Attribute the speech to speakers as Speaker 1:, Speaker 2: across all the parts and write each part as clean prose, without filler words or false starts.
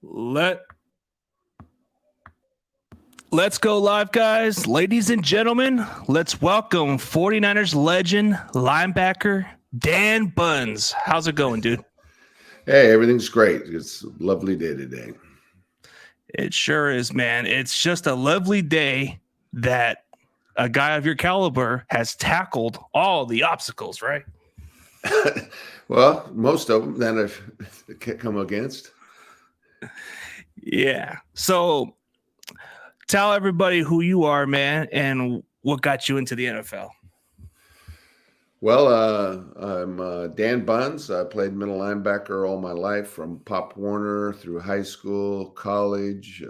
Speaker 1: Let's go live, guys. Ladies and gentlemen, let's welcome 49ers legend, linebacker Dan Bunz. How's it going, dude?
Speaker 2: Hey, everything's great. It's a lovely day today.
Speaker 1: It sure is, man. It's just a lovely day that a guy of your caliber has tackled all the obstacles, right?
Speaker 2: Well, most of them that I've come against.
Speaker 1: Yeah. So tell everybody who you are, man, and what got you into the NFL.
Speaker 2: Well, I'm Dan Bunz. I played middle linebacker all my life from Pop Warner through high school, college,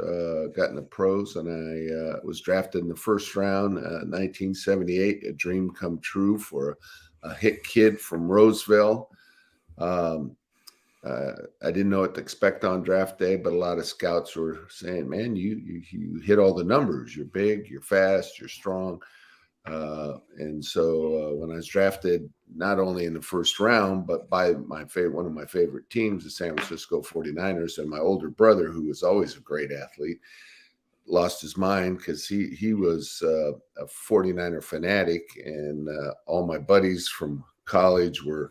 Speaker 2: got into pros, and I was drafted in the first round, 1978, a dream come true for a hit kid from Roseville. I didn't know what to expect on draft day, but a lot of scouts were saying, man, you hit all the numbers. You're big, you're fast, you're strong. And so when I was drafted, not only in the first round, but by one of my favorite teams, the San Francisco 49ers, and my older brother, who was always a great athlete, lost his mind because he was a 49er fanatic, and all my buddies from college were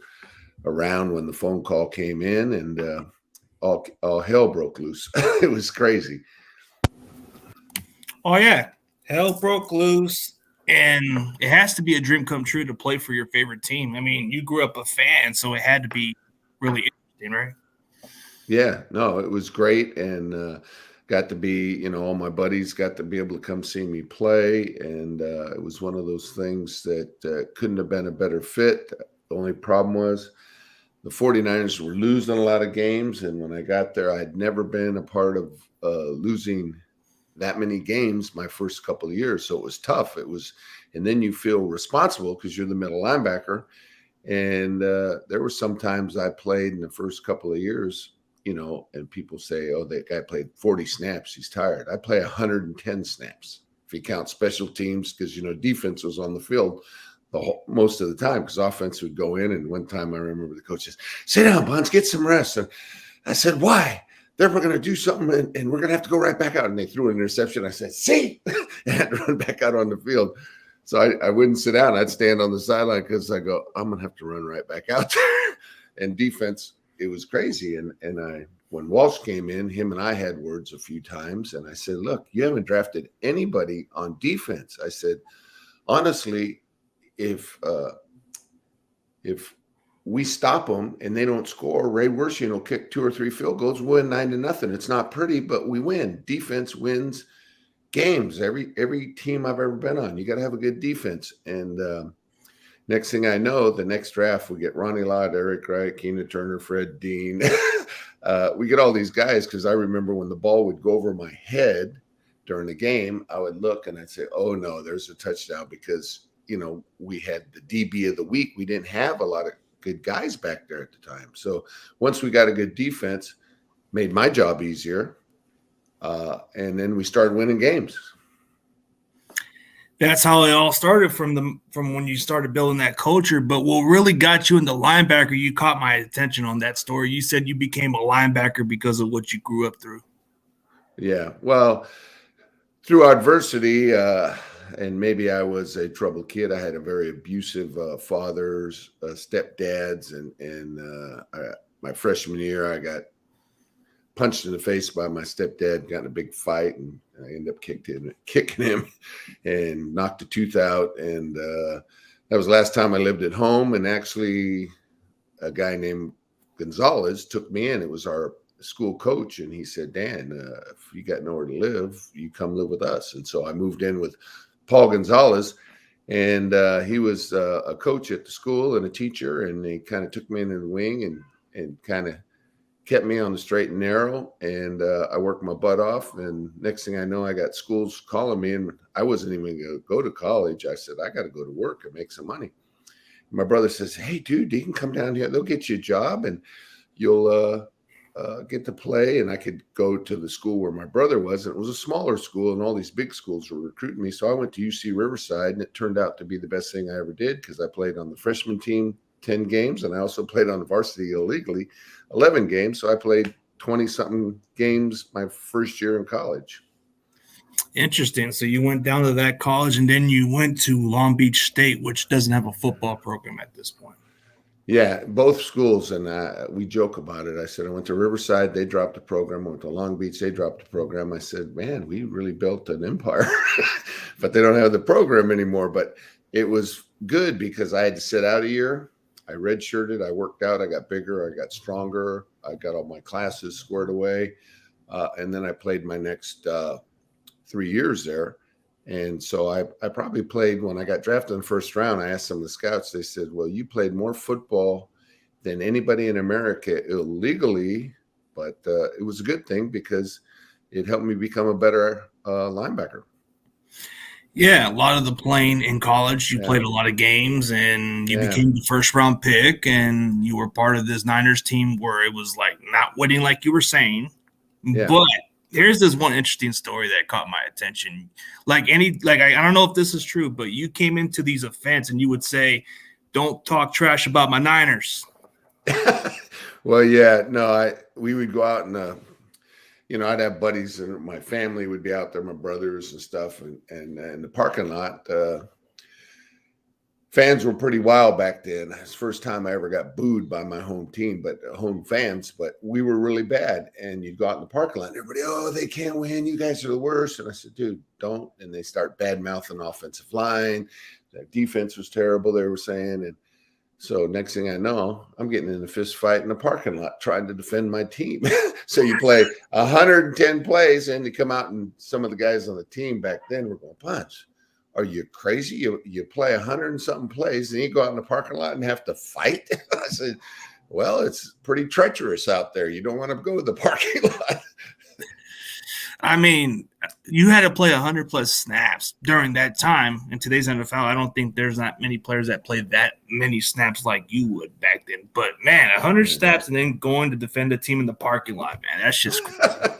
Speaker 2: around when the phone call came in, and all hell broke loose. It was crazy.
Speaker 1: Oh yeah, hell broke loose, and it has to be a dream come true to play for your favorite team. I mean, you grew up a fan, so it had to be really interesting, right?
Speaker 2: Yeah, no, it was great, and got to be, all my buddies got to be able to come see me play, and it was one of those things that couldn't have been a better fit. The only problem was the 49ers were losing a lot of games, and when I got there, I had never been a part of losing that many games my first couple of years, so it was tough. And then you feel responsible because you're the middle linebacker, and there were some times I played in the first couple of years, and people say, oh, that guy played 40 snaps, he's tired. I play 110 snaps if you count special teams, because defense was on the field most of the time, because offense would go in. And one time I remember the coach says, sit down, Bunz, get some rest. And I said, why? They're going to do something, and we're going to have to go right back out. And they threw an interception. I said, see? And I had to run back out on the field. So I wouldn't sit down. I'd stand on the sideline because I go, I'm going to have to run right back out there. And defense, it was crazy. And when Walsh came in, him and I had words a few times. And I said, look, you haven't drafted anybody on defense. I said, honestly, if we stop them and they don't score, Ray Wershing will kick 2 or 3 field goals, we'll win 9-0. It's not pretty, but we win. Defense wins games. Every team I've ever been on, you got to have a good defense. And next thing I know, the next draft, we get Ronnie Lott, Eric Wright, Keena Turner, Fred Dean. We get all these guys, because I remember when the ball would go over my head during the game, I would look and I'd say, oh, no, there's a touchdown, because we had the DB of the week. We didn't have a lot of good guys back there at the time. So once we got a good defense, made my job easier. And then we started winning games.
Speaker 1: That's how it all started from when you started building that culture. But what really got you into linebacker, you caught my attention on that story. You said you became a linebacker because of what you grew up through.
Speaker 2: Yeah. Well, through adversity, and maybe I was a troubled kid. I had a very abusive fathers, stepdads, and my freshman year, I got punched in the face by my stepdad, got in a big fight, and I ended up kicking him and knocked a tooth out. And that was the last time I lived at home. And actually, a guy named Gonzalez took me in. It was our school coach, and he said, Dan, if you got nowhere to live, you come live with us. And so I moved in with Paul Gonzalez, and he was a coach at the school and a teacher, and he kind of took me into the wing and kind of kept me on the straight and narrow, and I worked my butt off. And next thing I know, I got schools calling me, and I wasn't even going to go to college. I said, I got to go to work and make some money. My brother says, hey, dude, you can come down here. They'll get you a job, and you'll get to play. And I could go to the school where my brother was. And it was a smaller school, and all these big schools were recruiting me. So I went to UC Riverside, and it turned out to be the best thing I ever did, because I played on the freshman team 10 games, and I also played on the varsity illegally 11 games. So I played 20-something games my first year in college.
Speaker 1: Interesting. So you went down to that college, and then you went to Long Beach State, which doesn't have a football program at this point.
Speaker 2: Yeah, both schools, and we joke about it. I said, I went to Riverside, they dropped the program. I went to Long Beach, they dropped the program. I said, man, we really built an empire, but they don't have the program anymore. But it was good because I had to sit out a year. I redshirted, I worked out, I got bigger, I got stronger, I got all my classes squared away, and then I played my next 3 years there. And so I probably played, when I got drafted in the first round, I asked some of the scouts, they said, well, you played more football than anybody in America illegally, but it was a good thing because it helped me become a better linebacker.
Speaker 1: Yeah, a lot of the playing in college, you played a lot of games, and you became the first round pick, and you were part of this Niners team where it was like not winning like you were saying. But here's this one interesting story that caught my attention. I don't know if this is true, but you came into these events and you would say, don't talk trash about my Niners.
Speaker 2: Well, yeah, no, we would go out and I'd have buddies, and my family would be out there, my brothers and stuff, and in the parking lot. Fans were pretty wild back then. It's the first time I ever got booed by my home team, but home fans. But we were really bad, and you'd go out in the parking lot, and everybody, oh, they can't win. You guys are the worst. And I said, dude, don't. And they start bad mouthing offensive line. Their defense was terrible, they were saying, and so next thing I know, I'm getting in a fist fight in the parking lot trying to defend my team. So you play 110 plays, and you come out, and some of the guys on the team back then were going, Bunz, are you crazy? You play 100 and something plays, and you go out in the parking lot and have to fight? I said, well, it's pretty treacherous out there. You don't want to go to the parking lot.
Speaker 1: I mean, you had to play 100-plus snaps during that time. In today's NFL, I don't think there's not many players that play that many snaps like you would back then. But, man, 100 snaps and then going to defend a team in the parking lot, man, that's just crazy.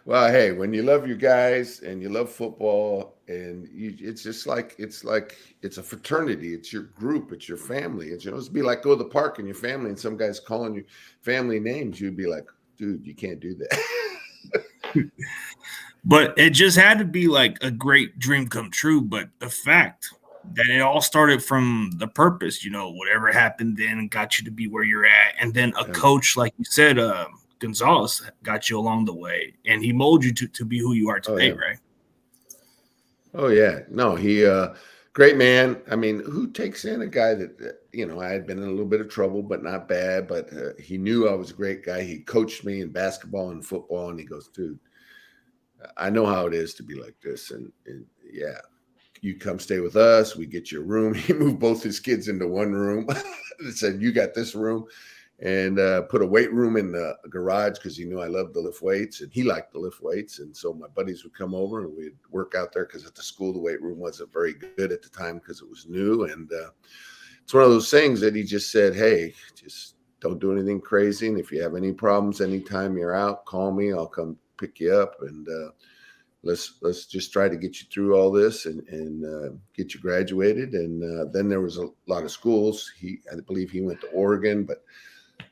Speaker 2: Well, hey, when you love your guys and you love football, and it's just like it's a fraternity. It's your group. It's your family. It'd be like go to the park and your family, and some guy's calling you family names. You'd be like, dude, you can't do that.
Speaker 1: But it just had to be like a great dream come true. But the fact that it all started from the purpose, whatever happened then got you to be where you're at. And then a coach, like you said, Gonzalez got you along the way, and he molded you to be who you are today, right?
Speaker 2: Oh, yeah. No, he great man. I mean, who takes in a guy that, I had been in a little bit of trouble, but not bad. But he knew I was a great guy. He coached me in basketball and football, and he goes, dude, I know how it is to be like this. And yeah, you come stay with us. We get you a room. He moved both his kids into one room. Said, you got this room. And put a weight room in the garage because he knew I loved to lift weights, and he liked to lift weights. And so my buddies would come over and we'd work out there because at the school, the weight room wasn't very good at the time because it was new. And it's one of those things that he just said, hey, just don't do anything crazy. And if you have any problems anytime you're out, call me. I'll come pick you up. And let's just try to get you through all this and get you graduated. And then there was a lot of schools. I believe he went to Oregon, but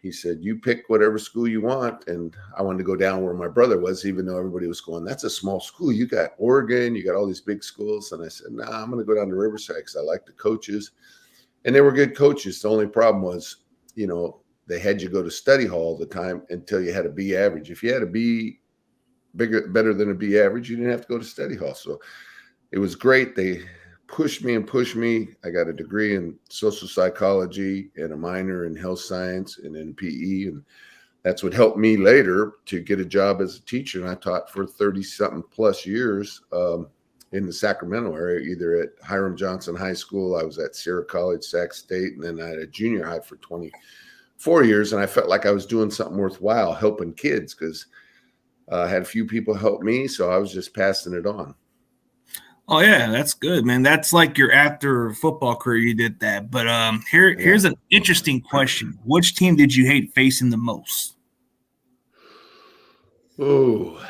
Speaker 2: he said, you pick whatever school you want. And I wanted to go down where my brother was, even though everybody was going, that's a small school. You got Oregon, you got all these big schools. And I said, nah, I'm going to go down to Riverside because I like the coaches. And they were good coaches. The only problem was, they had you go to study hall all the time until you had a B average. If you had a B better than a B average, you didn't have to go to study hall. So it was great. They pushed me. I got a degree in social psychology and a minor in health science and in PE. And that's what helped me later to get a job as a teacher. And I taught for 30-something plus years in the Sacramento area, either at Hiram Johnson High School. I was at Sierra College, Sac State, and then I had a junior high for 24 years. And I felt like I was doing something worthwhile, helping kids, because I had a few people help me. So I was just passing it on.
Speaker 1: Oh, yeah, that's good, man. That's like your after football career, you did that. But here's an interesting question. Which team did you hate facing the most?
Speaker 2: Oh,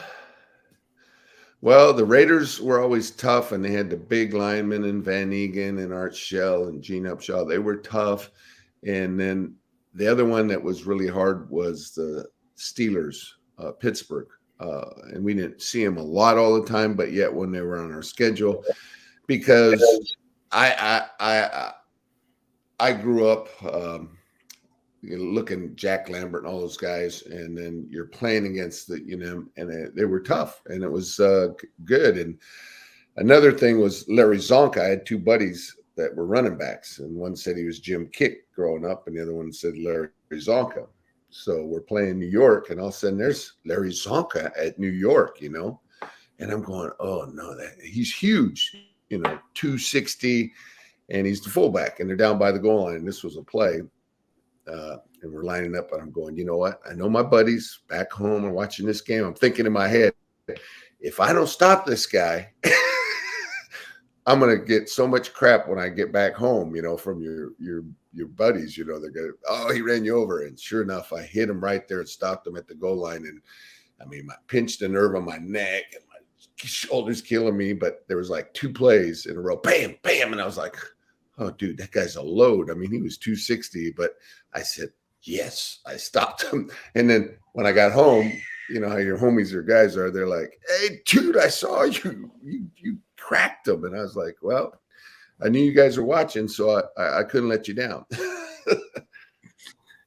Speaker 2: well, the Raiders were always tough, and they had the big linemen and Van Egan and Art Shell and Gene Upshaw. They were tough. And then the other one that was really hard was the Steelers. Pittsburgh. And we didn't see them a lot all the time, but yet when they were on our schedule, because I grew up looking Jack Lambert and all those guys, and then you're playing against and they were tough, and it was good. And another thing was Larry Zonka. I had two buddies that were running backs, and one said he was Jim Kick growing up, and the other one said Larry Zonka. So we're playing New York, and all of a sudden there's Larry Zonka at New York, and I'm going, oh no, he's huge, 260, and he's the fullback, and they're down by the goal line. And this was a play, and we're lining up, and I'm going, you know what? I know my buddies back home are watching this game. I'm thinking in my head, if I don't stop this guy, I'm going to get so much crap when I get back home, from your buddies, they're going to, oh, he ran you over. And sure enough, I hit him right there and stopped him at the goal line. And I pinched a nerve on my neck and my shoulders killing me, but there was like two plays in a row, bam, bam. And I was like, oh dude, that guy's a load. He was 260, but I said, yes, I stopped him. And then when I got home, how your homies or guys are, they're like, hey dude, I saw you cracked them. And I was like, well, I knew you guys were watching, so I couldn't let you down.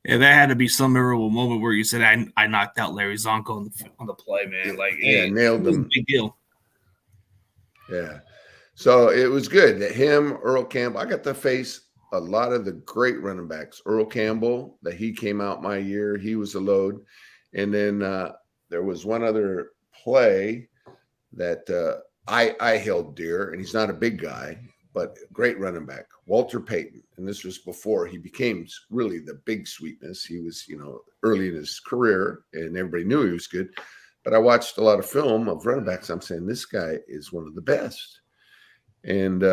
Speaker 1: Yeah, that had to be some memorable moment where you said, I knocked out Larry Zonko on the play, man. Like,
Speaker 2: yeah, nailed him.
Speaker 1: Big deal.
Speaker 2: Yeah. So it was good that him, Earl Campbell, I got to face a lot of the great running backs. Earl Campbell, that he came out my year, he was a load. And then there was one other play that I held dear, and he's not a big guy, but great running back, Walter Payton. And this was before he became really the big sweetness. He was, early in his career, and everybody knew he was good. But I watched a lot of film of running backs. I'm saying, this guy is one of the best. And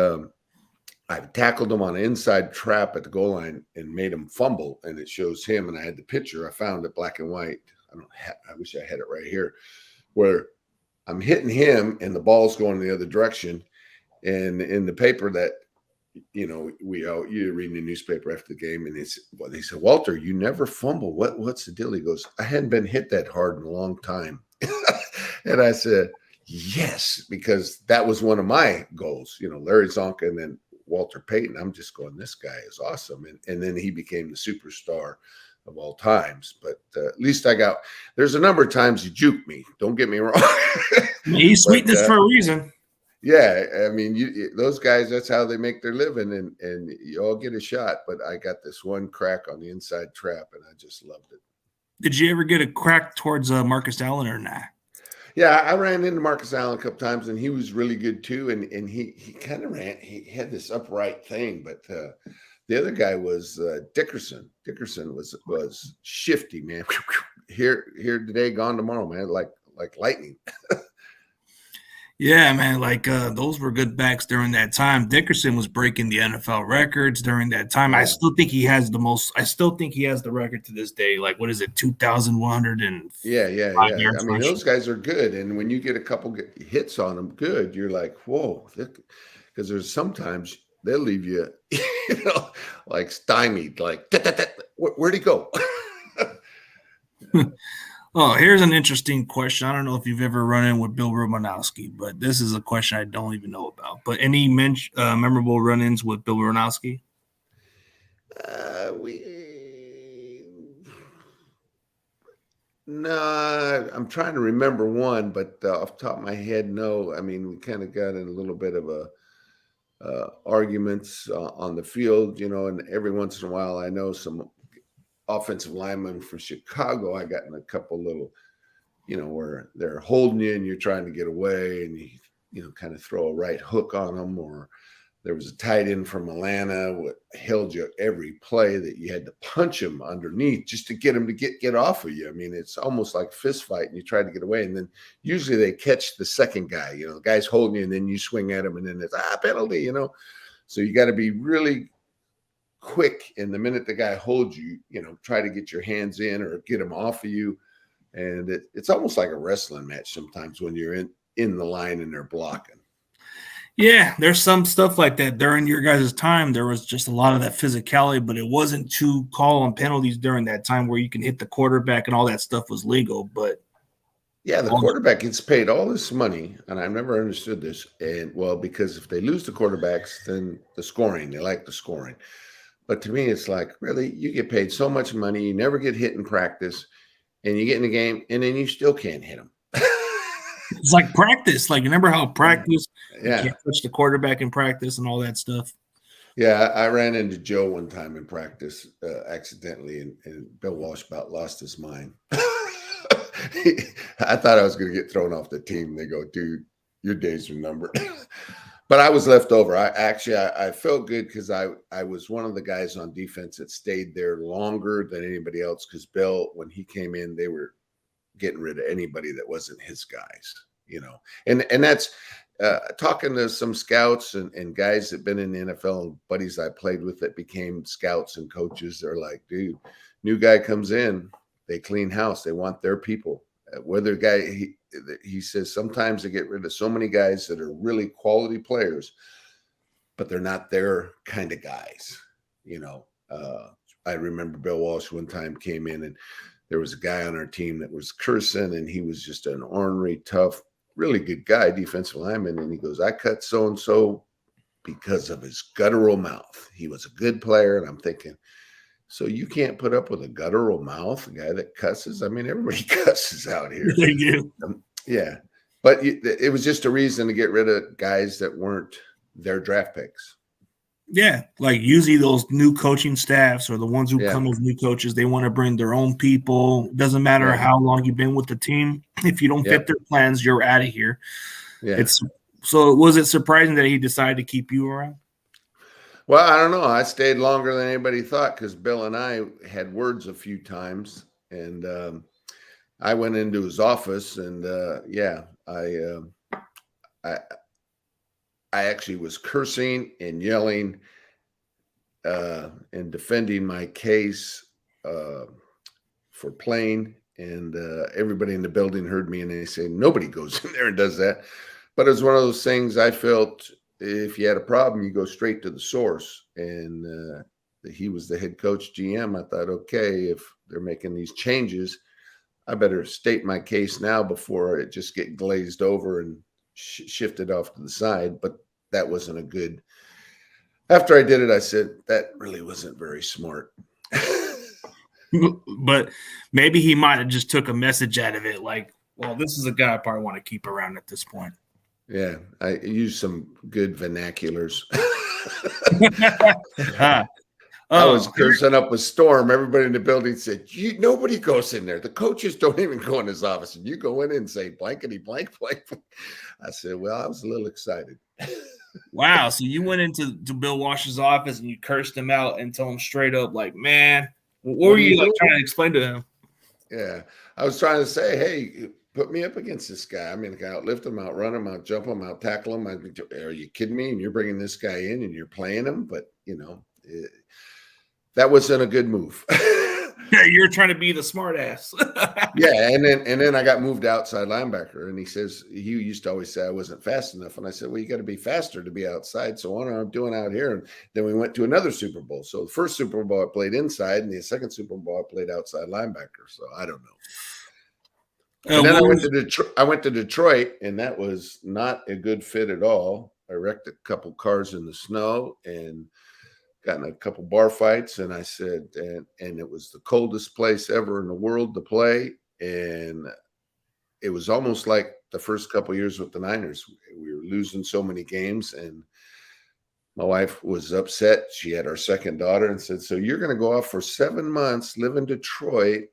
Speaker 2: I tackled him on an inside trap at the goal line and made him fumble. And it shows him, and I had the picture. I found it black and white. I wish I had it right here, where I'm hitting him and the ball's going the other direction. And in the paper that, you're reading the newspaper after the game, and they said, Walter, you never fumble. What's the deal? He goes, I hadn't been hit that hard in a long time. And I said, yes, because that was one of my goals, Larry Zonka and then Walter Payton. I'm just going, this guy is awesome. And then he became the superstar of all times. But at least there's a number of times he juked me. Don't get me wrong.
Speaker 1: He's sweetness for a reason.
Speaker 2: Yeah. Those guys, that's how they make their living, and you all get a shot. But I got this one crack on the inside trap, and I just loved it.
Speaker 1: Did you ever get a crack towards Marcus Allen or not?
Speaker 2: Yeah, I ran into Marcus Allen a couple times, and he was really good too. And he kind of he had this upright thing, but the other guy was Dickerson. Dickerson was shifty, man. Here today, gone tomorrow, man. Like lightning.
Speaker 1: Yeah, man. Like those were good backs during that time. Dickerson was breaking the NFL records during that time. Yeah. I still think he has the record to this day. Like, what is it, 2,100 and
Speaker 2: yeah. Those guys are good, and when you get a couple hits on them, good, you're like, whoa, because there's sometimes they'll leave you, like stymied, like where'd he go?
Speaker 1: Oh, here's an interesting question. I don't know if you've ever run in with Bill Romanowski, but this is a question I don't even know about. But any memorable run-ins with Bill Romanowski?
Speaker 2: No, I'm trying to remember one, but off the top of my head, no. We kind of got in a little bit of arguments on the field, and every once in a while I know some offensive lineman from Chicago. I got in a couple little, where they're holding you and you're trying to get away, and you kind of throw a right hook on them. Or there was a tight end from Atlanta who held you every play that you had to punch him underneath just to get him to get off of you. It's almost like fist fight, and you try to get away, and then usually they catch the second guy. The guy's holding you, and then you swing at him, and then it's penalty. So you got to be really quick, and the minute the guy holds you, try to get your hands in or get him off of you. And it's almost like a wrestling match sometimes when you're in the line and they're blocking.
Speaker 1: Yeah, there's some stuff like that during your guys' time. There was just a lot of that physicality, but it wasn't to call on penalties during that time where you can hit the quarterback and all that stuff was legal. But
Speaker 2: Yeah, the quarterback gets paid all this money, and I've never understood this. And well, because if they lose the quarterbacks, then the scoring, they like the scoring. But to me, it's like, really, you get paid so much money, you never get hit in practice, and you get in the game, and then you still can't hit them.
Speaker 1: It's like practice. Like, remember how practice, you
Speaker 2: Yeah.
Speaker 1: can't touch the quarterback in practice and all that stuff?
Speaker 2: Yeah, I ran into Joe one time in practice accidentally, and Bill Walsh about lost his mind. I thought I was going to get thrown off the team. They go, dude, your days are numbered. But I was left over. I felt good because I was one of the guys on defense that stayed there longer than anybody else. Because Bill, when he came in, they were getting rid of anybody that wasn't his guys, and that's talking to some scouts and guys that been in the NFL and buddies I played with that became scouts and coaches. They're like, dude, new guy comes in, they clean house. They want their people. Whether he says sometimes they get rid of so many guys that are really quality players, but they're not their kind of guys. I remember Bill Walsh one time came in and there was a guy on our team that was cursing, and he was just an ornery, tough, really good guy, defensive lineman. And he goes, I cut so-and-so because of his guttural mouth. He was a good player. And I'm thinking, so you can't put up with a guttural mouth, a guy that cusses? I mean, everybody cusses out here.
Speaker 1: They do.
Speaker 2: Yeah. But it was just a reason to get rid of guys that weren't their draft picks.
Speaker 1: Yeah, like usually those new coaching staffs or the ones who come as new coaches, they want to bring their own people. Doesn't matter how long you've been with the team. If you don't fit their plans, you're out of here. Yeah. So was it surprising that he decided to keep you around?
Speaker 2: Well, I don't know. I stayed longer than anybody thought because Bill and I had words a few times, and I went into his office, and I actually was cursing and yelling and defending my case for playing. And everybody in the building heard me, and they say, nobody goes in there and does that. But it was one of those things I felt if you had a problem, you go straight to the source. And he was the head coach, GM. I thought, okay, if they're making these changes, I better state my case now before it just get glazed over and shifted off to the side. But that wasn't a good. After I did it, I said that really wasn't very smart.
Speaker 1: But maybe he might have just took a message out of it, like, well, this is a guy I probably want to keep around at this point.
Speaker 2: Yeah, I used some good vernaculars. I was cursing up a storm. Everybody in the building said, nobody goes in there. The coaches don't even go in his office. And you go in and say, blankety blank, blank. I said, well, I was a little excited.
Speaker 1: Wow. So you went into Bill Walsh's office and you cursed him out and told him straight up, like, man, what were you trying to explain to him?
Speaker 2: Yeah. I was trying to say, hey, put me up against this guy. I mean, I can outlift him, outrun him, out-jump him, out-tackle him. Are you kidding me? And you're bringing this guy in and you're playing him? But, that wasn't a good move.
Speaker 1: Yeah, you're trying to be the smart ass.
Speaker 2: Yeah, and then I got moved to outside linebacker, and he says he used to always say I wasn't fast enough, and I said, well, you got to be faster to be outside. So what am I doing out here? And then we went to another Super Bowl. So the first Super Bowl I played inside, and the second Super Bowl I played outside linebacker. So I don't know. And then I went to Detroit, and that was not a good fit at all. I wrecked a couple cars in the snow and got in a couple bar fights, and I said, and it was the coldest place ever in the world to play. And it was almost like the first couple of years with the Niners. We were losing so many games, and my wife was upset. She had our second daughter and said, so you're going to go off for 7 months, live in Detroit,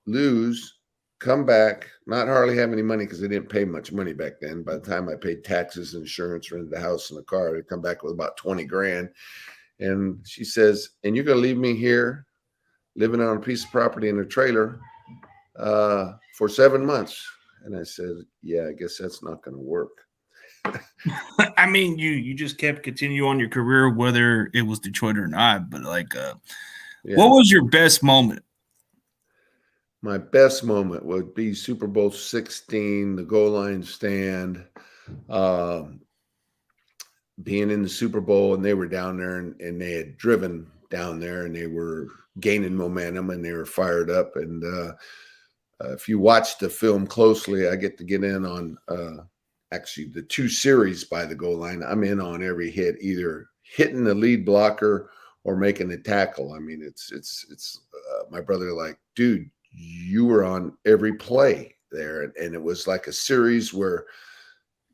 Speaker 2: lose, come back, not hardly have any money because they didn't pay much money back then. By the time I paid taxes, insurance, rented the house and the car, I'd come back with about 20 grand. And she says, and you're going to leave me here living on a piece of property in a trailer for 7 months. And I said, yeah, I guess that's not going to work.
Speaker 1: I mean, you just kept continue on your career, whether it was Detroit or not. But what was your best moment?
Speaker 2: My best moment would be Super Bowl 16, the goal line stand, being in the Super Bowl, and they were down there and they had driven down there and they were gaining momentum and they were fired up. And if you watch the film closely, I get to get in on actually the 2 series by the goal line. I'm in on every hit, either hitting the lead blocker or making a tackle. I mean, it's my brother like, dude, you were on every play there. And it was like a series where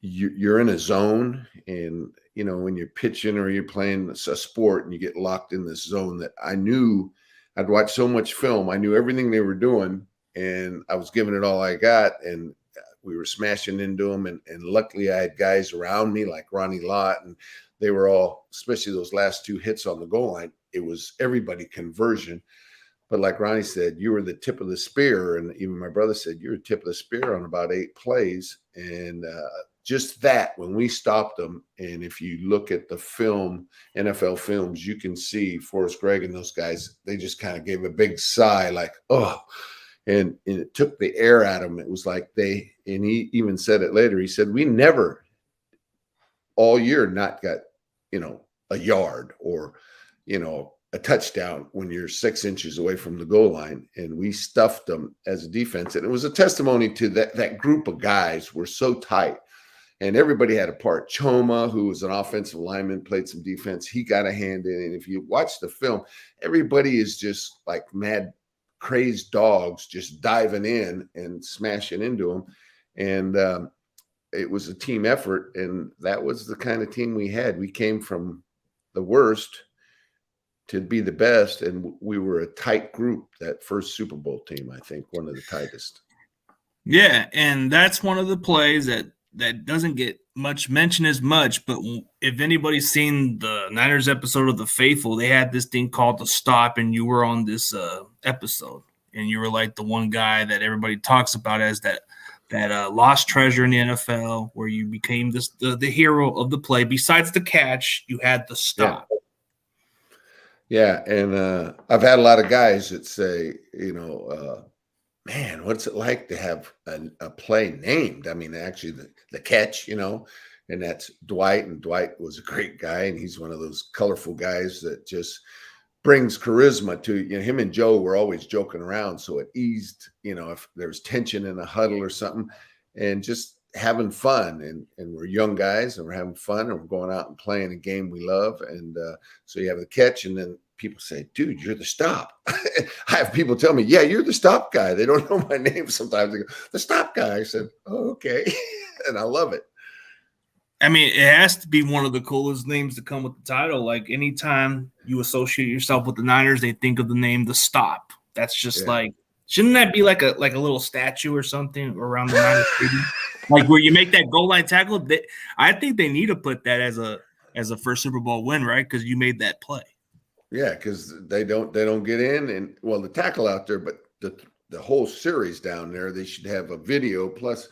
Speaker 2: you're in a zone, and, you know, when you're pitching or you're playing a sport and you get locked in this zone, that I knew I'd watched so much film. I knew everything they were doing, and I was giving it all I got. And we were smashing into them. And luckily I had guys around me like Ronnie Lott, and they were all, especially those last 2 hits on the goal line, it was everybody conversion. But like Ronnie said, you were the tip of the spear. And even my brother said, you're the tip of the spear on about 8 plays. And just that, when we stopped them, and if you look at the film, NFL films, you can see Forrest Gregg and those guys, they just kind of gave a big sigh like, oh, and it took the air out of them. It was like and he even said it later. He said, we never all year not got, you know, a yard or, you know, a touchdown when you're 6 inches away from the goal line. And we stuffed them as a defense. And it was a testimony to that group of guys were so tight. And everybody had a part. Choma, who was an offensive lineman, played some defense. He got a hand in it. And if you watch the film, everybody is just like mad, crazed dogs, just diving in and smashing into them. And it was a team effort. And that was the kind of team we had. We came from the worst to be the best. And we were a tight group. That first Super Bowl team, I think, one of the tightest.
Speaker 1: Yeah. And that's one of the plays that doesn't get much mentioned as much, but if anybody's seen the Niners episode of The Faithful, they had this thing called The Stop, and you were on this episode, and you were like the one guy that everybody talks about as that lost treasure in the NFL, where you became the hero of the play. Besides the catch, you had the stop.
Speaker 2: Yeah, and I've had a lot of guys that say, you know, man, what's it like to have a play named? I mean, actually, the catch, you know, and that's Dwight. And Dwight was a great guy, and he's one of those colorful guys that just brings charisma to, you know, him and Joe were always joking around. So it eased, you know, if there was tension in a huddle or something, and just having fun. And we're young guys, and we're having fun, and we're going out and playing a game we love. And so you have the catch, and then people say, dude, you're the stop. I have people tell me, yeah, you're the stop guy. They don't know my name sometimes. They go, the stop guy. I said, oh, okay. And I love it.
Speaker 1: I mean, it has to be one of the coolest names to come with the title. Like, anytime you associate yourself with the Niners, they think of the name The Stop. That's just like, shouldn't that be like a little statue or something around the Niners stadium? Like where you make that goal line tackle? I think they need to put that as a first Super Bowl win, right? Because you made that play.
Speaker 2: Yeah, because they don't get in, and well, the tackle out there, but the whole series down there, they should have a video plus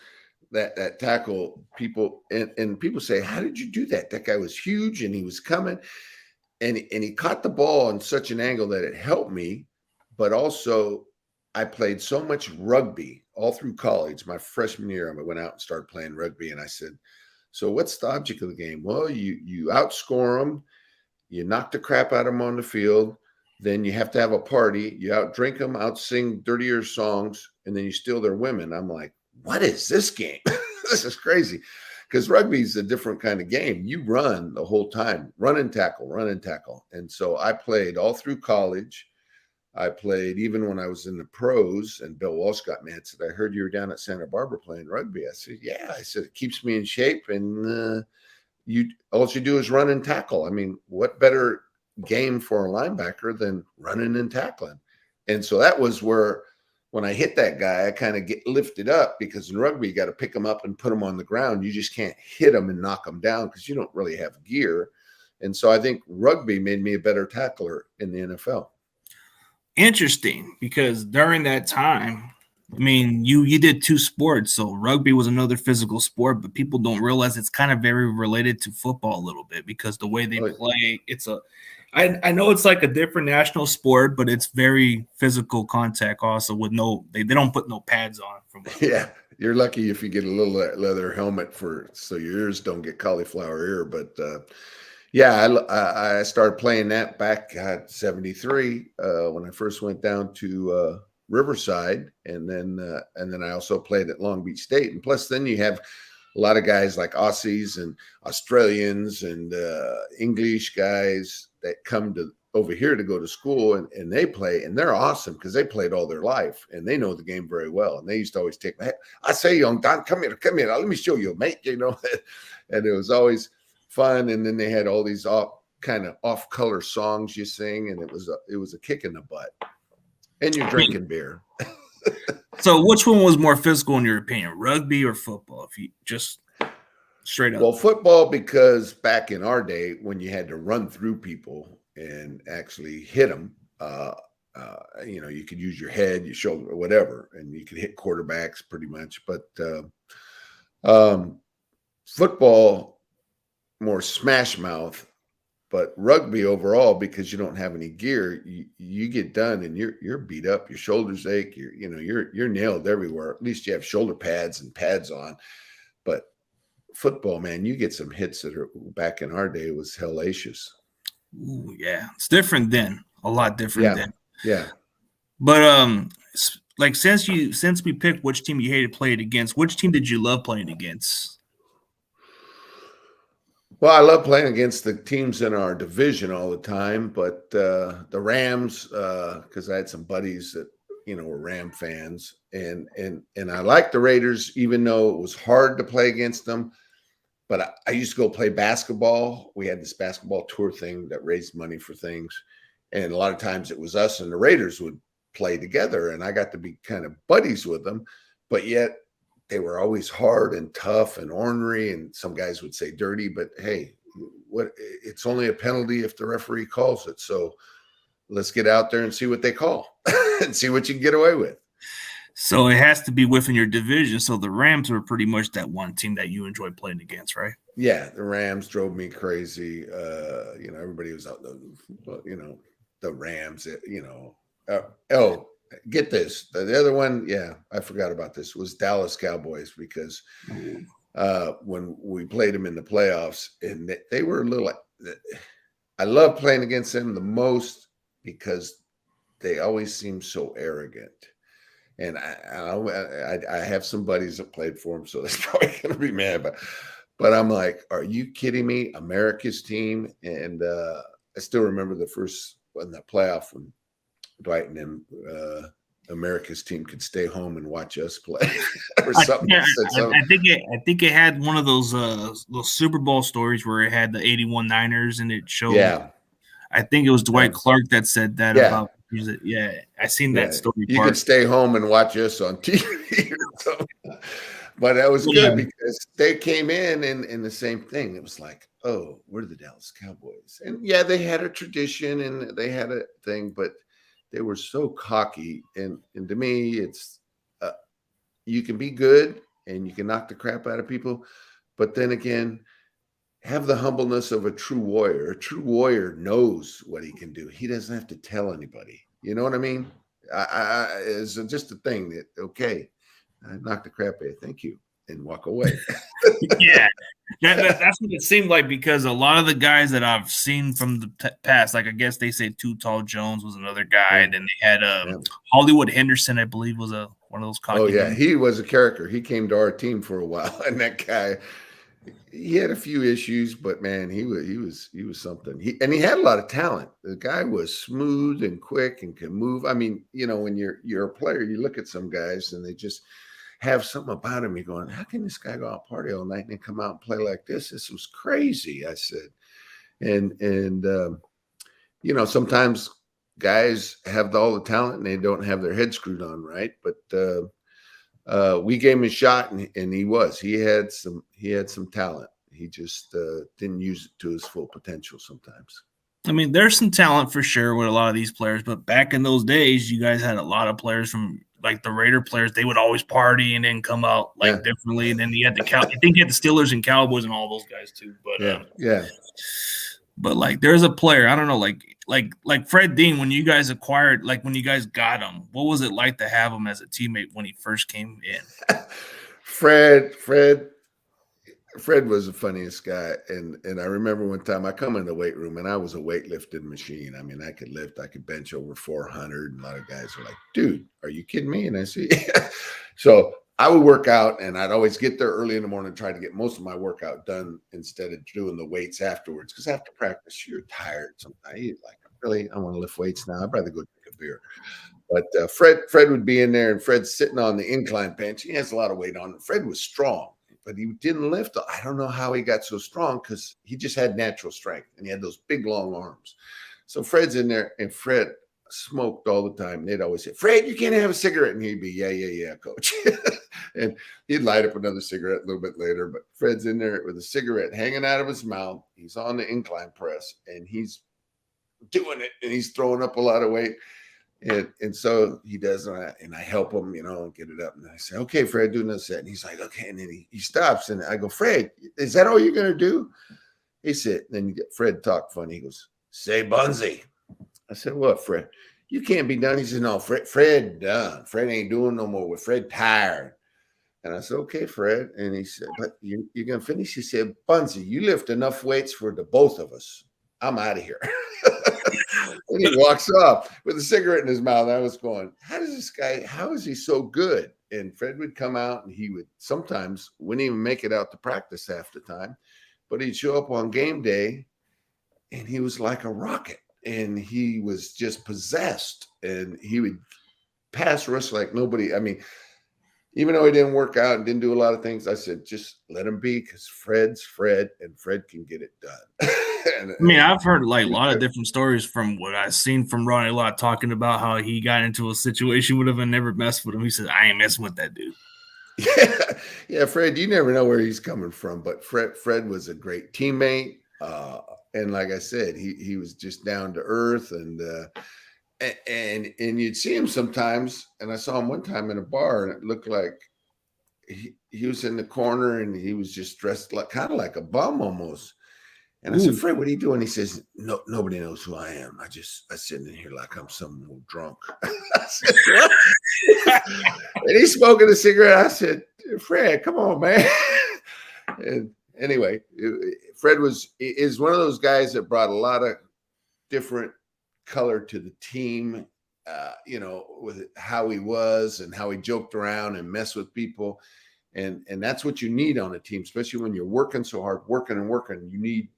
Speaker 2: that tackle. People and people say, how did you do that? That guy was huge, and he was coming, and he caught the ball on such an angle that it helped me. But also, I played so much rugby all through college. My freshman year, I went out and started playing rugby, and I said, so what's the object of the game? Well, you outscore them. You knock the crap out of them on the field. Then you have to have a party. You outdrink them, outsing dirtier songs, and then you steal their women. I'm like, what is this game? This is crazy. Because rugby is a different kind of game. You run the whole time, run and tackle. And so I played all through college. I played even when I was in the pros, and Bill Walsh got mad, said, I heard you were down at Santa Barbara playing rugby. I said, yeah. I said, it keeps me in shape, and all you do is run and tackle. I mean, what better game for a linebacker than running and tackling? And so that was where, when I hit that guy, I kind of get lifted up, because in rugby, you got to pick him up and put him on the ground. You just can't hit him and knock him down because you don't really have gear. And so I think rugby made me a better tackler in the NFL.
Speaker 1: Interesting, because during that time, I mean, you did 2 sports, so rugby was another physical sport, but people don't realize it's kind of very related to football a little bit, because the way they play, I know it's like a different national sport, but it's very physical contact also with they don't put no pads on.
Speaker 2: Yeah, you're lucky if you get a little leather helmet so your ears don't get cauliflower ear. But yeah, I started playing that back at 73 when I first went down to Riverside, and then I also played at Long Beach State. And plus, then you have a lot of guys like Aussies and Australians and English guys that come to over here to go to school, and they play, and they're awesome because they played all their life and they know the game very well. And they used to always take my, I say, young Don, come here, let me show you, mate. And it was always fun. And then they had all these kind of off-color songs you sing, and it was a kick in the butt. And you're drinking beer.
Speaker 1: So which one was more physical in your opinion, rugby or football? If you just straight up.
Speaker 2: Well, football, because back in our day when you had to run through people and actually hit them, you could use your head, your shoulder, or whatever, and you could hit quarterbacks pretty much. But football, more smash mouth. But rugby overall, because you don't have any gear, you get done and you're beat up, your shoulders ache, you're nailed everywhere. At least you have shoulder pads and pads on. But football, man, you get some hits that are back in our day was hellacious.
Speaker 1: Ooh, yeah, it's different then, a lot different then.
Speaker 2: Yeah.
Speaker 1: But like since we picked which team you hated playing against, which team did you love playing against?
Speaker 2: Well, I love playing against the teams in our division all the time, but the Rams, because I had some buddies that were Ram fans, and I liked the Raiders, even though it was hard to play against them. But I used to go play basketball. We had this basketball tour thing that raised money for things, and a lot of times it was us and the Raiders would play together, and I got to be kind of buddies with them, but yet they were always hard and tough and ornery, and some guys would say dirty, but hey, it's only a penalty if the referee calls it. So let's get out there and see what they call and see what you can get away with.
Speaker 1: So it has to be within your division. So the Rams were pretty much that one team that you enjoyed playing against, right?
Speaker 2: Yeah, the Rams drove me crazy. Everybody was out, the Rams, get this. The other one, I forgot about this, was Dallas Cowboys, because when we played them in the playoffs, and they were a little – I love playing against them the most because they always seem so arrogant. And I have some buddies that played for them, so they're probably going to be mad. But I'm like, are you kidding me? America's team. And I still remember the first – in that playoff when Dwight and them, America's team could stay home and watch us play or something.
Speaker 1: I think it had one of those Super Bowl stories where it had the 81 Niners and it showed.
Speaker 2: Yeah.
Speaker 1: I think it was Dwight Clark that said that about. Yeah, I seen that story.
Speaker 2: You could stay home and watch us on TV or something. But that was good because they came in and the same thing. It was like, oh, we're the Dallas Cowboys. And they had a tradition and they had a thing, but they were so cocky. And to me, it's you can be good and you can knock the crap out of people. But then again, have the humbleness of a true warrior. A true warrior knows what he can do. He doesn't have to tell anybody. You know what I mean? It's just a thing that, okay, I knocked the crap out of you. Thank you. And walk away.
Speaker 1: Yeah. That's what it seemed like, because a lot of the guys that I've seen from the past, like I guess they say Too Tall Jones was another guy. And then they had Hollywood Henderson, I believe, was one of those cocky
Speaker 2: guys. He was a character. He came to our team for a while. And that guy – he had a few issues, but man, he was something. He had a lot of talent. The guy was smooth and quick and can move. I mean, when you're a player, you look at some guys and they just have something about him. You're going, how can this guy go out party all night and then come out and play like this? This was crazy, I said. And sometimes guys have all the talent and they don't have their head screwed on right, but we gave him a shot, and he had some talent. He just didn't use it to his full potential sometimes.
Speaker 1: I mean, there's some talent for sure with a lot of these players, but back in those days, you guys had a lot of players from like the Raider players. They would always party and then come out differently. And then you had I think you had the Steelers and Cowboys and all those guys too. But But like, there's a player, I don't know, like Fred Dean, when you guys acquired, like when you guys got him, what was it like to have him as a teammate when he first came in?
Speaker 2: Fred, Fred was the funniest guy, and I remember one time I come in the weight room and I was a weightlifting machine. I mean, I could bench over 400, and a lot of guys were like, "Dude, are you kidding me?" And I said, "Yeah." So I would work out, and I'd always get there early in the morning, try to get most of my workout done instead of doing the weights afterwards. Because after practice, you're tired sometimes. You're like, really, I want to lift weights now. I'd rather go drink a beer. But Fred would be in there, and Fred's sitting on the incline bench. He has a lot of weight on him. Fred was strong, but he didn't lift. I don't know how he got so strong because he just had natural strength, and he had those big, long arms. So Fred's in there, and Fred smoked all the time. They'd always say, "Fred, you can't have a cigarette." And he'd be, yeah, coach. And he'd light up another cigarette a little bit later. But Fred's in there with a cigarette hanging out of his mouth. He's on the incline press, and he's doing it, and he's throwing up a lot of weight. And so he does, and I help him, get it up. And I say, "Okay, Fred, do another set." And he's like, "Okay." And then he stops, and I go, "Fred, is that all you're going to do?" He said, then Fred talked funny. He goes, "Say, Bunzy." I said, "What, Fred? You can't be done." He said, "No, Fred done. Fred ain't doing no more. With Fred tired." And I said, "Okay, Fred." And he said, "But you're going to finish?" He said, "Bunzy, you lift enough weights for the both of us. I'm out of here." And he walks off with a cigarette in his mouth. I was going, how is he so good? And Fred would come out, and he would sometimes wouldn't even make it out to practice half the time, but he'd show up on game day, and he was like a rocket, and he was just possessed, and he would pass rush like nobody. I mean, even though he didn't work out and didn't do a lot of things, I said, just let him be, because Fred's Fred, and Fred can get it done.
Speaker 1: I mean, I've heard like a lot of different stories from what I've seen from Ronnie Lott talking about how he got into a situation with him and never messed with him. He said, "I ain't messing with that dude."
Speaker 2: Yeah, Fred, you never know where he's coming from, but Fred was a great teammate. And like I said, he was just down to earth, and you'd see him sometimes, and I saw him one time in a bar, and it looked like he was in the corner, and he was just dressed like kind of like a bum almost. And I said, "Fred, what are you doing?" He says, "No, nobody knows who I am. I sit in here like I'm some old drunk." I said, "What?" And he's smoking a cigarette. I said, "Fred, come on, man." And anyway, Fred is one of those guys that brought a lot of different color to the team, with how he was and how he joked around and messed with people. And that's what you need on a team, especially when you're working so hard, working and working. You need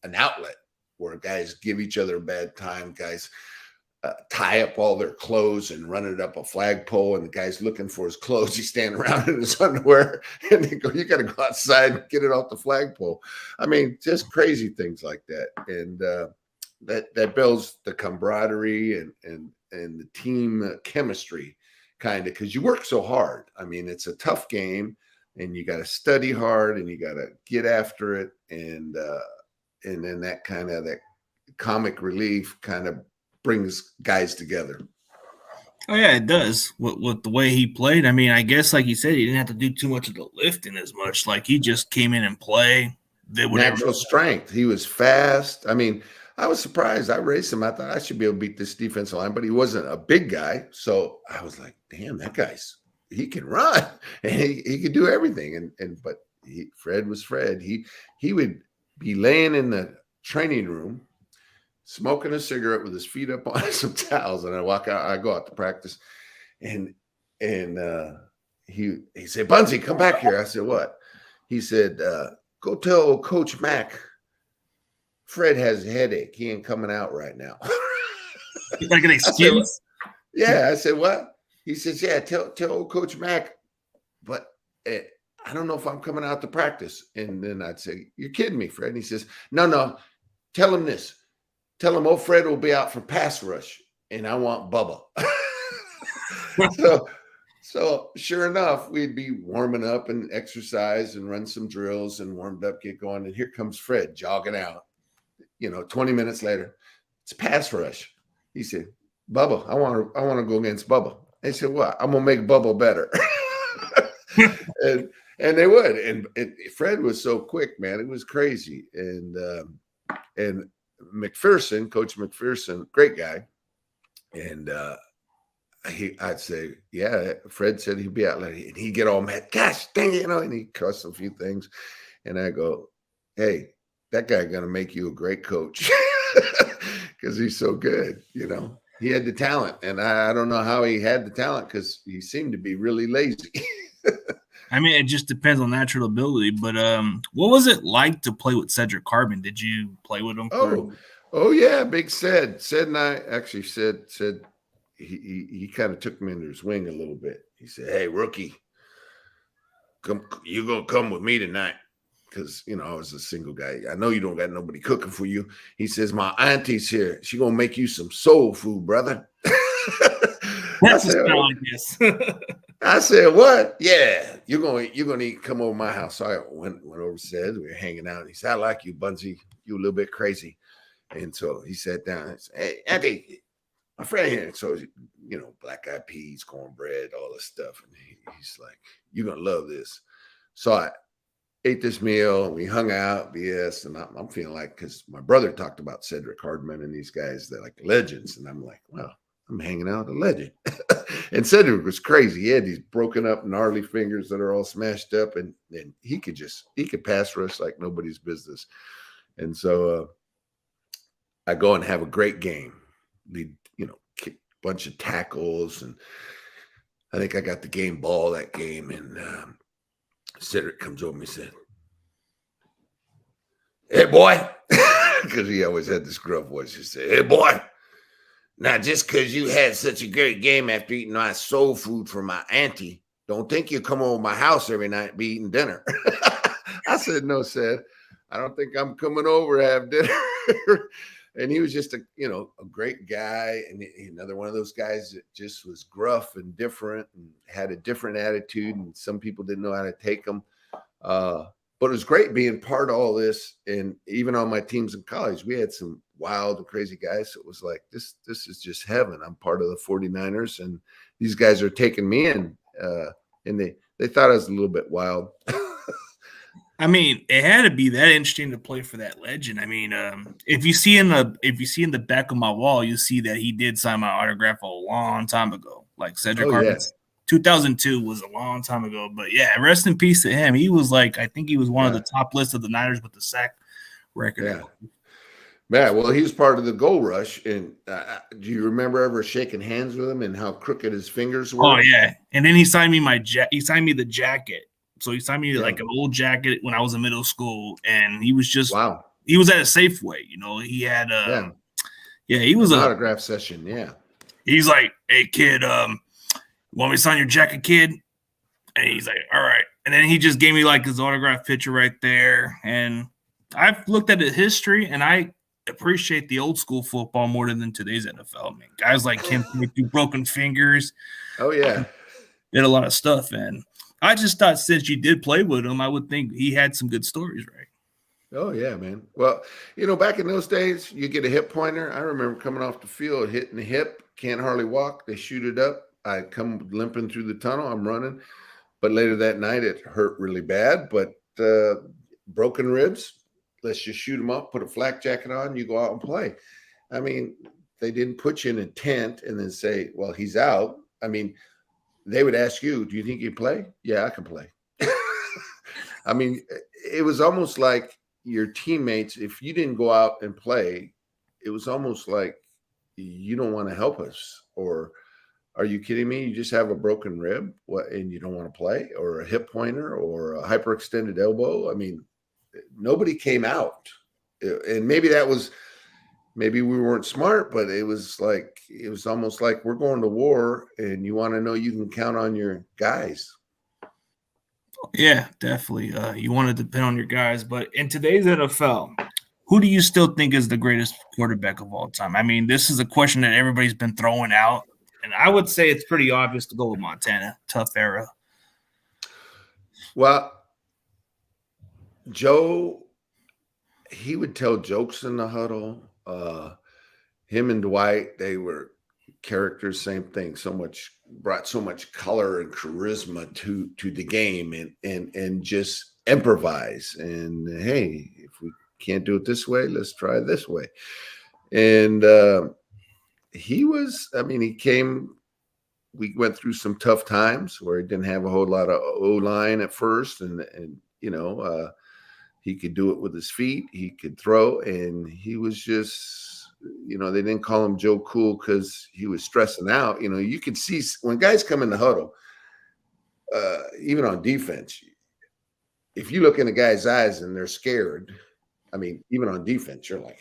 Speaker 2: an outlet where guys give each other a bad time. Guys tie up all their clothes and run it up a flagpole, and the guy's looking for his clothes. He's standing around in his underwear, and they go, "You got to go outside and get it off the flagpole." I mean, just crazy things like that. And that builds the camaraderie and the team chemistry, kind of, because you work so hard. I mean, it's a tough game, and you got to study hard, and you got to get after it, and then that comic relief kind of brings guys together.
Speaker 1: Oh yeah, it does. With the way he played, I mean, I guess like you said, he didn't have to do too much of the lifting as much. Like he just came in and play.
Speaker 2: Natural strength. He was fast. I mean, I was surprised. I raced him. I thought I should be able to beat this defensive line, but he wasn't a big guy. So I was like, damn, he can run, and he could do everything. But Fred was Fred. He would be laying in the training room, smoking a cigarette with his feet up on some towels, and I go out to practice, and he said, "Bunzy, come back here." I said, "What?" He said, "Go tell Coach Mack Fred has a headache. He ain't coming out right now."
Speaker 1: Like an excuse?
Speaker 2: I said, "What?" He says, "Yeah, tell Coach Mack, but I don't know if I'm coming out to practice." And then I'd say, "You're kidding me, Fred." And he says, No, tell him this. Tell him old Fred will be out for pass rush, and I want Bubba." So sure enough, we'd be warming up and exercise and run some drills and warmed up, get going. And here comes Fred jogging out. 20 minutes later, it's pass rush. He said, "Bubba, I want to go against Bubba." They said, "What?" "I'm gonna make Bubba better." and they would. And Fred was so quick, man. It was crazy. And McPherson, Coach McPherson, great guy. And I'd say, "Yeah." Fred said he'd be out, and he'd get all mad. "Gosh dang it," and he'd cuss a few things. And I go, hey, that guy going to make you a great coach because he's so good. He had the talent, and I don't know how he had the talent because he seemed to be really lazy.
Speaker 1: I mean, it just depends on natural ability. But what was it like to play with Cedric Carbon? Did you play with him for?
Speaker 2: Oh yeah, big Ced. Ced and I actually said he kind of took me under his wing a little bit. He said, "Hey, rookie, you gonna come with me tonight?" Because I was a single guy. I know you don't got nobody cooking for you. He says, "My auntie's here. She gonna make you some soul food, brother."
Speaker 1: That's a smell like this.
Speaker 2: I said, "What? Yeah, you're gonna come over my house." So I went over. Said we were hanging out. He said, "I like you, Bunzy. You a little bit crazy." And so he sat down and said, "Hey, Auntie, my friend here." So black eyed peas, cornbread, all this stuff. And he's like, "You're gonna love this." So I ate this meal. And we hung out, BS, and I'm feeling like, because my brother talked about Cedric Hardman and these guys, they're like legends, and I'm like, well, I'm hanging out with a legend. And Cedric was crazy. He had these broken up, gnarly fingers that are all smashed up, and he could pass rush like nobody's business. And so I go and have a great game. Lead, kick a bunch of tackles, and I think I got the game ball that game. And Cedric comes over and said, "Hey, boy," because he always had this gruff voice. He said, "Hey, boy. Now, just because you had such a great game after eating my soul food from my auntie, don't think you come over my house every night and be eating dinner." I said, "No, Ced. I don't think I'm coming over to have dinner." And he was just a great guy, and another one of those guys that just was gruff and different and had a different attitude, and some people didn't know how to take him. But it was great being part of all this. And even on my teams in college, we had some wild and crazy guys. So it was like, this is just heaven. I'm part of the 49ers, and these guys are taking me in. And they thought I was a little bit wild.
Speaker 1: I mean, it had to be that interesting to play for that legend. I mean, if you see in the back of my wall, you see that he did sign my autograph a long time ago. Like Cedric Hardman, 2002 was a long time ago. But yeah, rest in peace to him. He was I think he was one of the top lists of the Niners with the sack record.
Speaker 2: Yeah. Man, well, he was part of the goal rush. And do you remember ever shaking hands with him and how crooked his fingers were?
Speaker 1: Oh yeah, and then he signed me the jacket. So he signed me like an old jacket when I was in middle school, and he was just he was at a Safeway. He had he was
Speaker 2: an autograph session. Yeah,
Speaker 1: he's like, "Hey kid, want me to sign your jacket, kid?" And he's like, "All right." And then he just gave me like his autograph picture right there. And I've looked at his history, and I appreciate the old school football more than today's NFL. Man, guys like him with broken fingers.
Speaker 2: Oh yeah,
Speaker 1: did a lot of stuff, and I just thought since you did play with him, I would think he had some good stories, right?
Speaker 2: Oh, yeah, man. Well, back in those days, you get a hip pointer. I remember coming off the field, hitting the hip, can't hardly walk. They shoot it up. I come limping through the tunnel. I'm running. But later that night, it hurt really bad. But broken ribs, let's just shoot them up, put a flak jacket on, you go out and play. I mean, they didn't put you in a tent and then say, well, he's out. I mean, they would ask you, do you think you can play? Yeah, I can play. I mean, it was almost like your teammates, if you didn't go out and play, it was almost like you don't want to help us. Or are you kidding me? You just have a broken rib and you don't want to play, or a hip pointer or a hyperextended elbow. I mean, nobody came out. And maybe we weren't smart, but it was almost like we're going to war and you want to know you can count on your guys.
Speaker 1: Yeah, definitely. You want to depend on your guys, but in today's NFL, who do you still think is the greatest quarterback of all time? I mean, this is a question that everybody's been throwing out, and I would say it's pretty obvious to go with Montana. Tough era.
Speaker 2: Well, Joe, he would tell jokes in the huddle. Him and Dwight, they were characters, same thing. Brought so much color and charisma to the game, and just improvise. And hey, if we can't do it this way, let's try it this way. And he came. We went through some tough times where he didn't have a whole lot of O-line at first, and He could do it with his feet. He could throw, and he was just, they didn't call him Joe Cool because he was stressing out. You could see when guys come in the huddle, even on defense, if you look in the guy's eyes and they're scared, I mean, even on defense, you're like,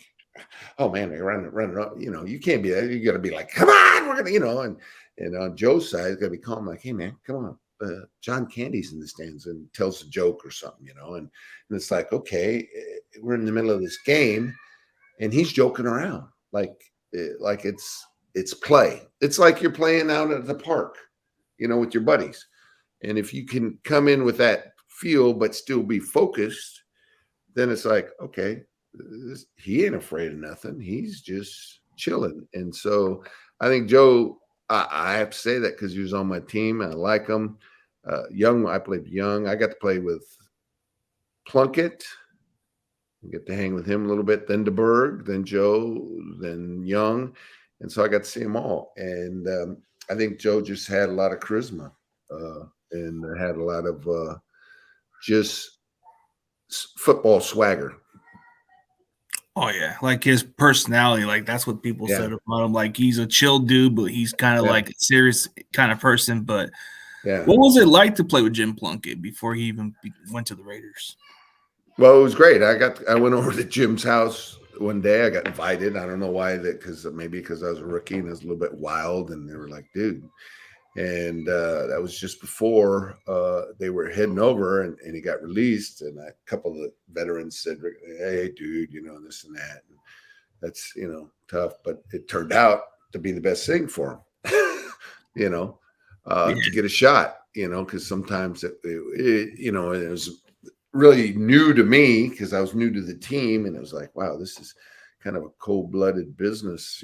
Speaker 2: oh man, they're running up. You can't be there. You got to be like, come on, we're gonna, and on Joe's side, it's got to be calm, like, hey man, come on. John Candy's in the stands and tells a joke or something, and it's like, okay, we're in the middle of this game, and he's joking around like it's play. It's like you're playing out at the park, with your buddies. And if you can come in with that feel but still be focused, then it's like, okay, he ain't afraid of nothing. He's just chilling. And so I think Joe, I have to say that because he was on my team. I like him. Young, I played young. I got to play with Plunkett. Get to hang with him a little bit. Then DeBerg, then Joe, then Young. And so I got to see them all. And I think Joe just had a lot of charisma and had a lot of just football swagger.
Speaker 1: Oh yeah, like his personality, like that's what people said about him. Like he's a chill dude, but he's kind of like a serious kind of person. But what was it like to play with Jim Plunkett before he even went to the Raiders?
Speaker 2: Well, it was great. I went over to Jim's house one day. I got invited. I don't know why, because I was a rookie and I was a little bit wild, and they were like, dude. And that was just before they were heading over, and he got released. And a couple of the veterans said, hey, dude, this and that. And that's, tough. But it turned out to be the best thing for him, to get a shot, because sometimes it was really new to me because I was new to the team. And it was like, wow, this is kind of a cold-blooded business,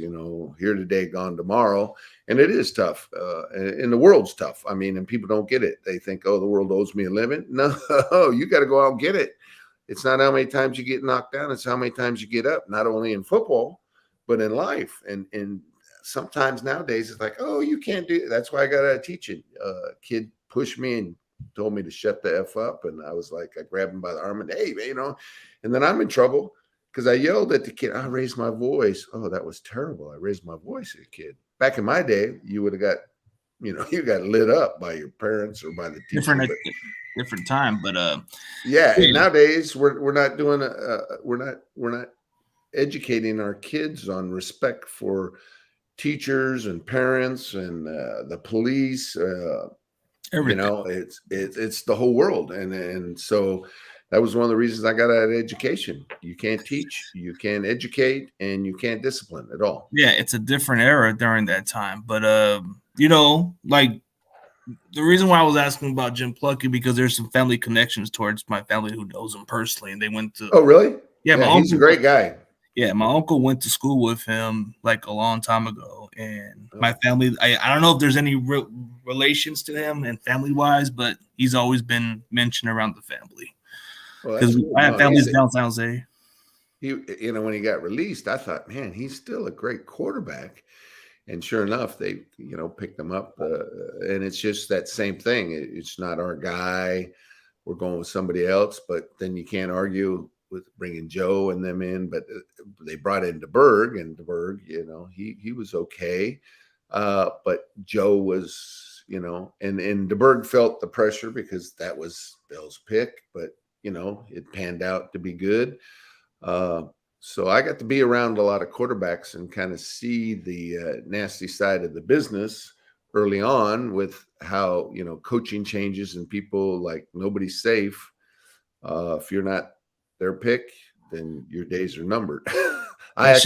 Speaker 2: here today, gone tomorrow. And it is tough. And the world's tough. I mean, and people don't get it. They think, oh, the world owes me a living. No, you got to go out and get it. It's not how many times you get knocked down. It's how many times you get up, not only in football, but in life. And sometimes nowadays it's like, oh, you can't do it. That's why I got to teach it. Kid pushed me and told me to shut the F up. And I was like, I grabbed him by the arm and, hey, and then I'm in trouble. Because I yelled at the kid, I raised my voice. Oh, that was terrible. I raised my voice at a kid. Back in my day, you would have got, you got lit up by your parents or by the teacher.
Speaker 1: Different time, but
Speaker 2: and nowadays we're not doing we're not educating our kids on respect for teachers and parents and the police. It's the whole world, and so. That was one of the reasons I got out of education. You can't teach, you can't educate, and you can't discipline at all.
Speaker 1: Yeah, it's a different era during that time. But, like the reason why I was asking about Jim Plunkett, because there's some family connections towards my family who knows him personally. And they went to –
Speaker 2: oh, really?
Speaker 1: Yeah,
Speaker 2: he's a great guy.
Speaker 1: Yeah, my uncle went to school with him like a long time ago. And my family – I don't know if there's any relations to him and family-wise, but he's always been mentioned around the family. Because I have families down San Jose.
Speaker 2: When he got released, I thought, man, he's still a great quarterback. And sure enough, they, picked him up. And it's just that same thing. It's not our guy. We're going with somebody else. But then you can't argue with bringing Joe and them in. But they brought in DeBerg, and DeBerg, he was okay. But Joe was, and DeBerg felt the pressure because that was Bill's pick. But it panned out to be good. So I got to be around a lot of quarterbacks and kind of see the nasty side of the business early on with how, coaching changes and people like nobody's safe. If you're not their pick, then your days are numbered. I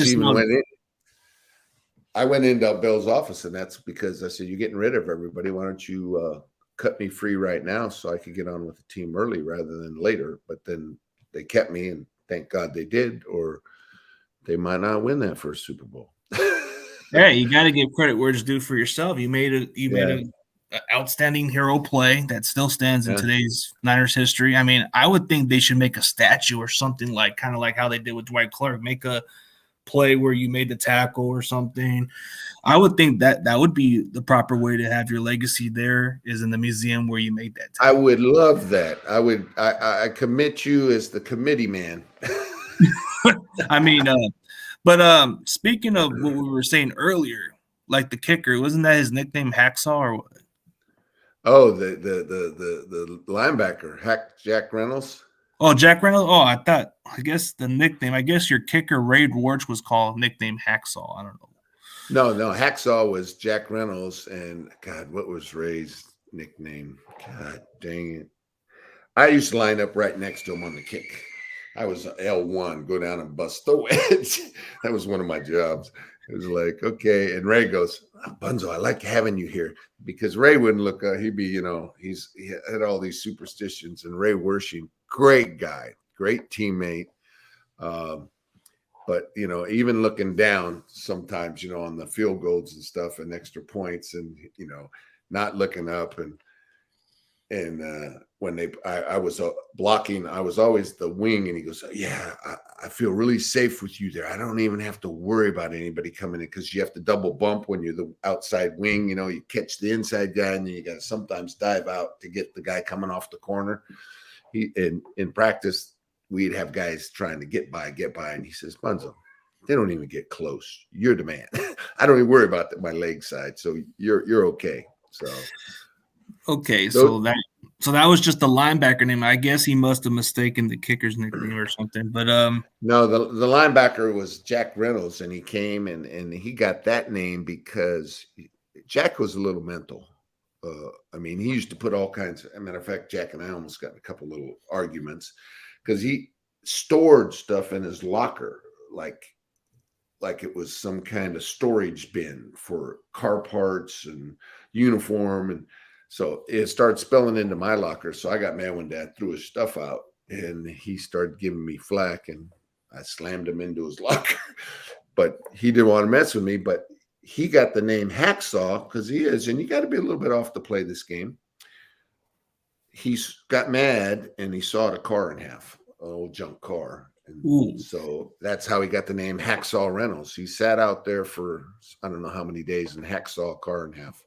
Speaker 2: went into Bill's office, and that's because I said, you're getting rid of everybody. Why don't you cut me free right now so I could get on with the team early rather than later? But then they kept me, and thank God they did, or they might not win that first Super Bowl.
Speaker 1: Yeah, you got to give credit where it's due for yourself. You made an outstanding hero play that still stands in today's Niners history. I mean, I would think they should make a statue or something kind of like how they did with Dwight Clark. Make a play where you made the tackle or something. I would think that that would be the proper way to have your legacy there, is in the museum where you made that
Speaker 2: I
Speaker 1: tackle.
Speaker 2: would love that. I commit you as the committee man.
Speaker 1: I mean, speaking of what we were saying earlier, like the kicker, wasn't that his nickname Hacksaw or what?
Speaker 2: Oh, the linebacker, Jack Reynolds.
Speaker 1: Oh, Jack Reynolds. Oh, I guess the nickname. I guess your kicker Ray Warch was called nickname Hacksaw. I don't know.
Speaker 2: No, Hacksaw was Jack Reynolds, and God, what was Ray's nickname? God dang it! I used to line up right next to him on the kick. I was L1, go down and bust the wedge. That was one of my jobs. It was like, okay. And Ray goes, Bunzo, I like having you here, because Ray wouldn't look, he'd be, he had all these superstitions. And Ray Wershing, great guy, great teammate. But, even looking down sometimes, on the field goals and stuff and extra points and, not looking up. And when I was blocking, I was always the wing, and he goes, yeah, I feel really safe with you there. I don't even have to worry about anybody coming in, because you have to double bump when you're the outside wing. You catch the inside guy, and then you got to sometimes dive out to get the guy coming off the corner. In practice, we'd have guys trying to get by, and he says, Bunzo, they don't even get close. You're the man. I don't even worry about my leg side, so you're okay. So.
Speaker 1: Okay, so that was just the linebacker name. I guess he must have mistaken the kicker's nickname or something. But
Speaker 2: no, the linebacker was Jack Reynolds, and he came and he got that name because Jack was a little mental. He used to put all kinds. As a matter of fact, Jack and I almost got in a couple little arguments because he stored stuff in his locker like it was some kind of storage bin for car parts and uniform. And so it started spilling into my locker. So I got mad when Dad threw his stuff out, and he started giving me flack, and I slammed him into his locker. But he didn't want to mess with me. But he got the name Hacksaw because he is, and you got to be a little bit off to play this game. He got mad, and he sawed a car in half, an old junk car. And so that's how he got the name Hacksaw Reynolds. He sat out there for I don't know how many days and hacksaw a car in half.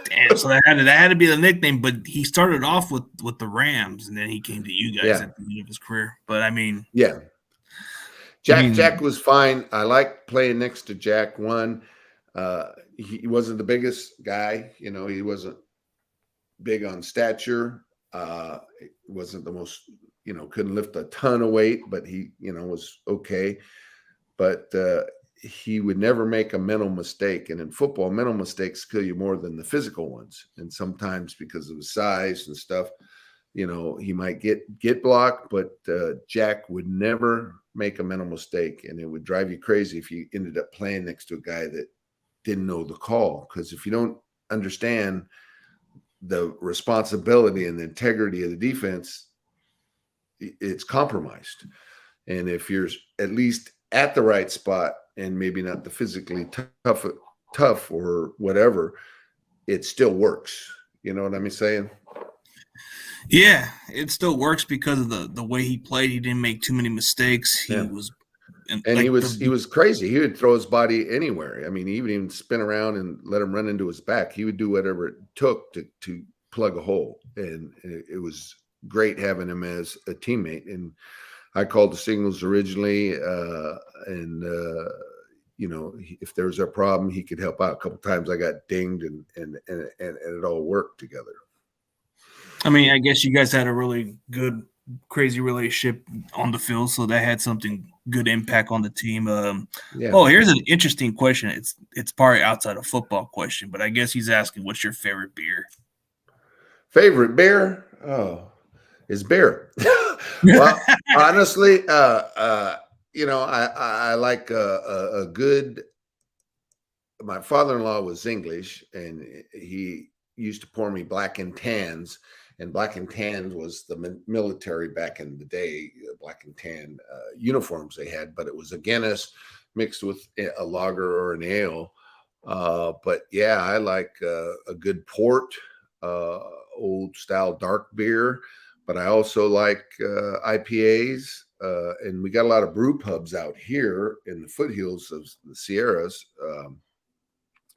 Speaker 1: Damn, so that had to be the nickname. But he started off with the Rams, and then he came to you guys at the end of his career. But
Speaker 2: yeah, Jack was fine. I liked playing next to Jack. He wasn't the biggest guy. He wasn't big on stature. He wasn't the most. Couldn't lift a ton of weight, but he, was okay. But he would never make a mental mistake. And in football, mental mistakes kill you more than the physical ones. And sometimes because of his size and stuff, he might get blocked, but Jack would never make a mental mistake. And it would drive you crazy if you ended up playing next to a guy that didn't know the call. Because if you don't understand the responsibility and the integrity of the defense, it's compromised. And if you're at least at the right spot and maybe not the physically tough or whatever, it still works. You know what I'm saying?
Speaker 1: Yeah, it still works because of the way he played. He didn't make too many mistakes. He was
Speaker 2: crazy. He would throw his body anywhere. He would even spin around and let him run into his back. He would do whatever it took to plug a hole. And it was great having him as a teammate. And I called the signals originally, if there was a problem, he could help out. A couple times I got dinged, and it all worked together.
Speaker 1: I guess you guys had a really good, crazy relationship on the field, so that had something good impact on the team. Oh, here's an interesting question. It's probably outside of football question, but I guess he's asking, what's your favorite beer?
Speaker 2: Favorite beer? Oh, is beer. Well, honestly, I like a good. My father-in-law was English, and he used to pour me Black and Tans, and Black and Tans was the military back in the day. Black and Tan uniforms they had, but it was a Guinness mixed with a lager or an ale. But yeah, I like a good port, old style dark beer. But I also like IPAs, and we got a lot of brew pubs out here in the foothills of the Sierras.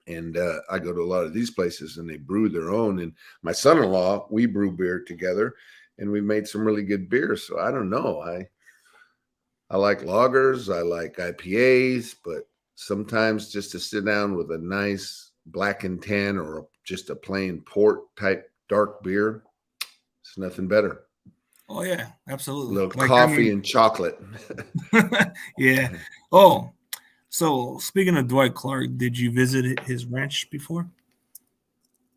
Speaker 2: And I go to a lot of these places and they brew their own. And my son-in-law, we brew beer together and we made some really good beer. So I don't know. I like lagers, I like IPAs, but sometimes just to sit down with a nice black and tan or just a plain port type dark beer, it's nothing better.
Speaker 1: Oh yeah,
Speaker 2: A
Speaker 1: absolutely.
Speaker 2: little
Speaker 1: Like
Speaker 2: coffee and chocolate.
Speaker 1: yeah. Oh, so speaking of Dwight Clark, did you visit his ranch before?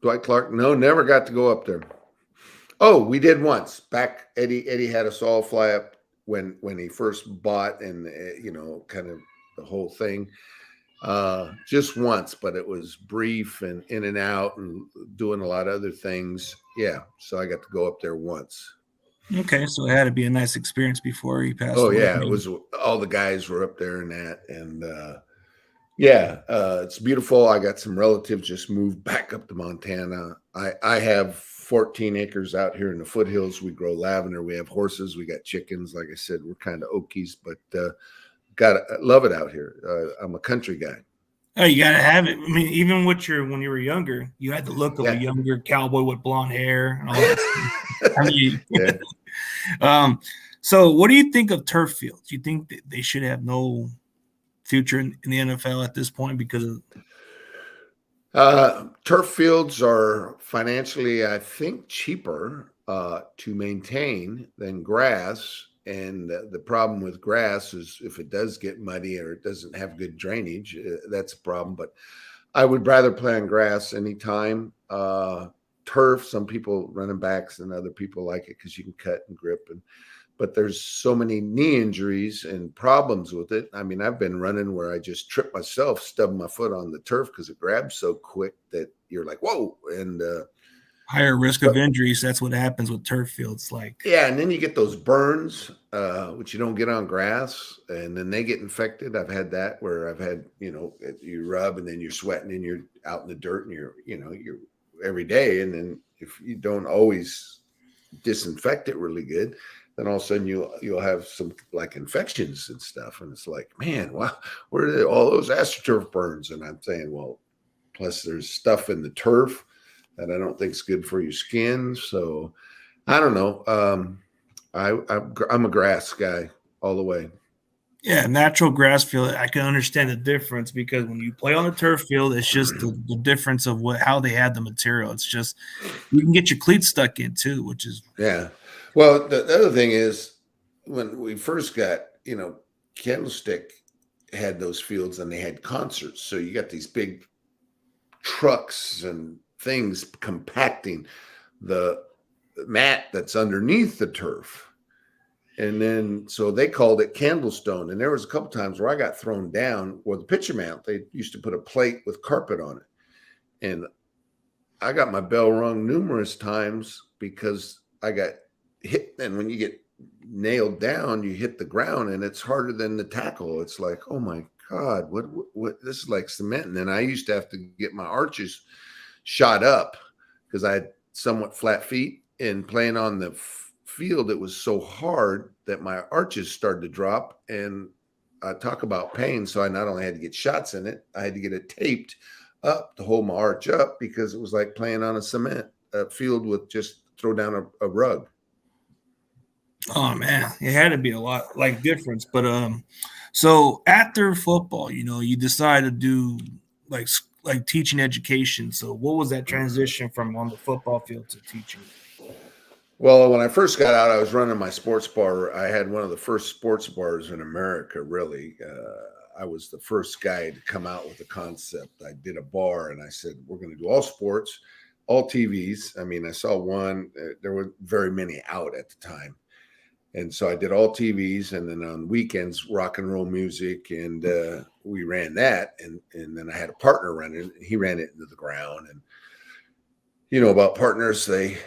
Speaker 2: Dwight Clark, no, never got to go up there. Oh, we did once. Back Eddie had us all fly up when he first bought and kind of the whole thing. Just once, but it was brief and in and out and doing a lot of other things. Yeah, so I got to go up there once.
Speaker 1: Okay, so it had to be a nice experience before he passed
Speaker 2: Oh
Speaker 1: away.
Speaker 2: yeah, it was. All the guys were up there and that, and yeah, it's beautiful. I got some relatives just moved back up to Montana. I have 14 acres out here in the foothills. We grow lavender. We have horses. We got chickens. Like I said, we're kind of Okies, but love it out here. I'm a country guy.
Speaker 1: Oh, you gotta have it. I mean, even with when you were younger, you had the look of a younger cowboy with blonde hair and all that. I mean,
Speaker 2: yeah.
Speaker 1: So what do you think of turf fields? Do you think that they should have no future in the NFL at this point because of
Speaker 2: turf fields are financially, I think, cheaper to maintain than grass. And the problem with grass is if it does get muddy or it doesn't have good drainage, that's a problem. But I would rather play on grass anytime. Turf, some people running backs and other people like it because you can cut and grip. But there's so many knee injuries and problems with it. I mean, I've been running where I just trip myself, stubbing my foot on the turf because it grabs so quick that you're like, whoa. And
Speaker 1: higher risk of injuries. That's what happens with turf fields.
Speaker 2: Yeah, and then you get those burns, which you don't get on grass, and then they get infected. I've had that where I've had, you rub and then you're sweating and you're out in the dirt and you're every day. And then if you don't always disinfect it really good, then all of a sudden you'll have some like infections and stuff. And it's like, man, wow, where are all those AstroTurf burns? And I'm saying, well, plus there's stuff in the turf that I don't think is good for your skin. So I don't know. I'm a grass guy all the way.
Speaker 1: Yeah, natural grass field. I can understand the difference because when you play on the turf field, it's just the difference of how they had the material. It's just you can get your cleats stuck in too, which is
Speaker 2: Well, the other thing is when we first got Candlestick had those fields and they had concerts, so you got these big trucks and things compacting the mat that's underneath the turf. And then, so they called it Candlestone. And there was a couple times where I got thrown down with the pitcher mount. They used to put a plate with carpet on it. And I got my bell rung numerous times because I got hit. And when you get nailed down, you hit the ground and it's harder than the tackle. It's like, oh my God, what this is like cement. And then I used to have to get my arches shot up because I had somewhat flat feet, and playing on the field, it was so hard that my arches started to drop. And I talk about pain. So I not only had to get shots in it, I had to get it taped up to hold my arch up because it was like playing on a cement field with just throw down a rug.
Speaker 1: Oh man, it had to be a lot difference. But so after football, you decided to do like teaching education. So what was that transition from on the football field to teaching?
Speaker 2: Well, when I first got out, I was running my sports bar. I had one of the first sports bars in America, really. I was the first guy to come out with the concept. I did a bar and I said, we're going to do all sports, all TVs. I mean, I saw one, there were very many out at the time. And so I did all TVs, and then on weekends, rock and roll music. And we ran that. And then I had a partner run it. He ran it into the ground. And about partners, they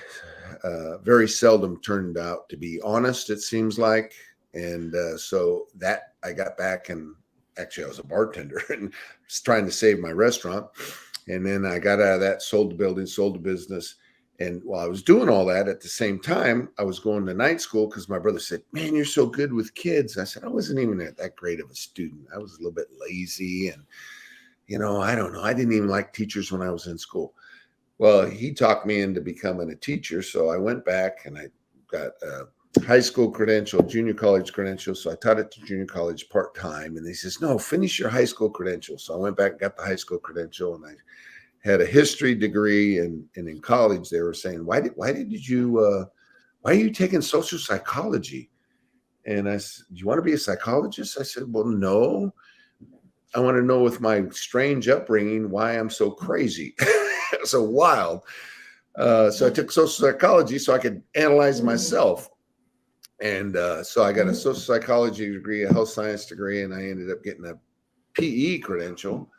Speaker 2: very seldom turned out to be honest, it seems like. And so that I got back, and actually I was a bartender and was trying to save my restaurant. And then I got out of that, sold the building, sold the business. And while I was doing all that, at the same time, I was going to night school because my brother said, man, you're so good with kids. I said, I wasn't even that great of a student. I was a little bit lazy. And I don't know. I didn't even like teachers when I was in school. Well, he talked me into becoming a teacher. So I went back and I got a high school credential, junior college credential. So I taught at the junior college part-time. And he says, no, finish your high school credential. So I went back and got the high school credential, and I had a history degree. And in college, they were saying, why are you taking social psychology? And I said, do you want to be a psychologist? I said, well, no. I want to know, with my strange upbringing, why I'm so crazy, so wild. So I took social psychology so I could analyze myself. And so I got a social psychology degree, a health science degree, and I ended up getting a PE credential.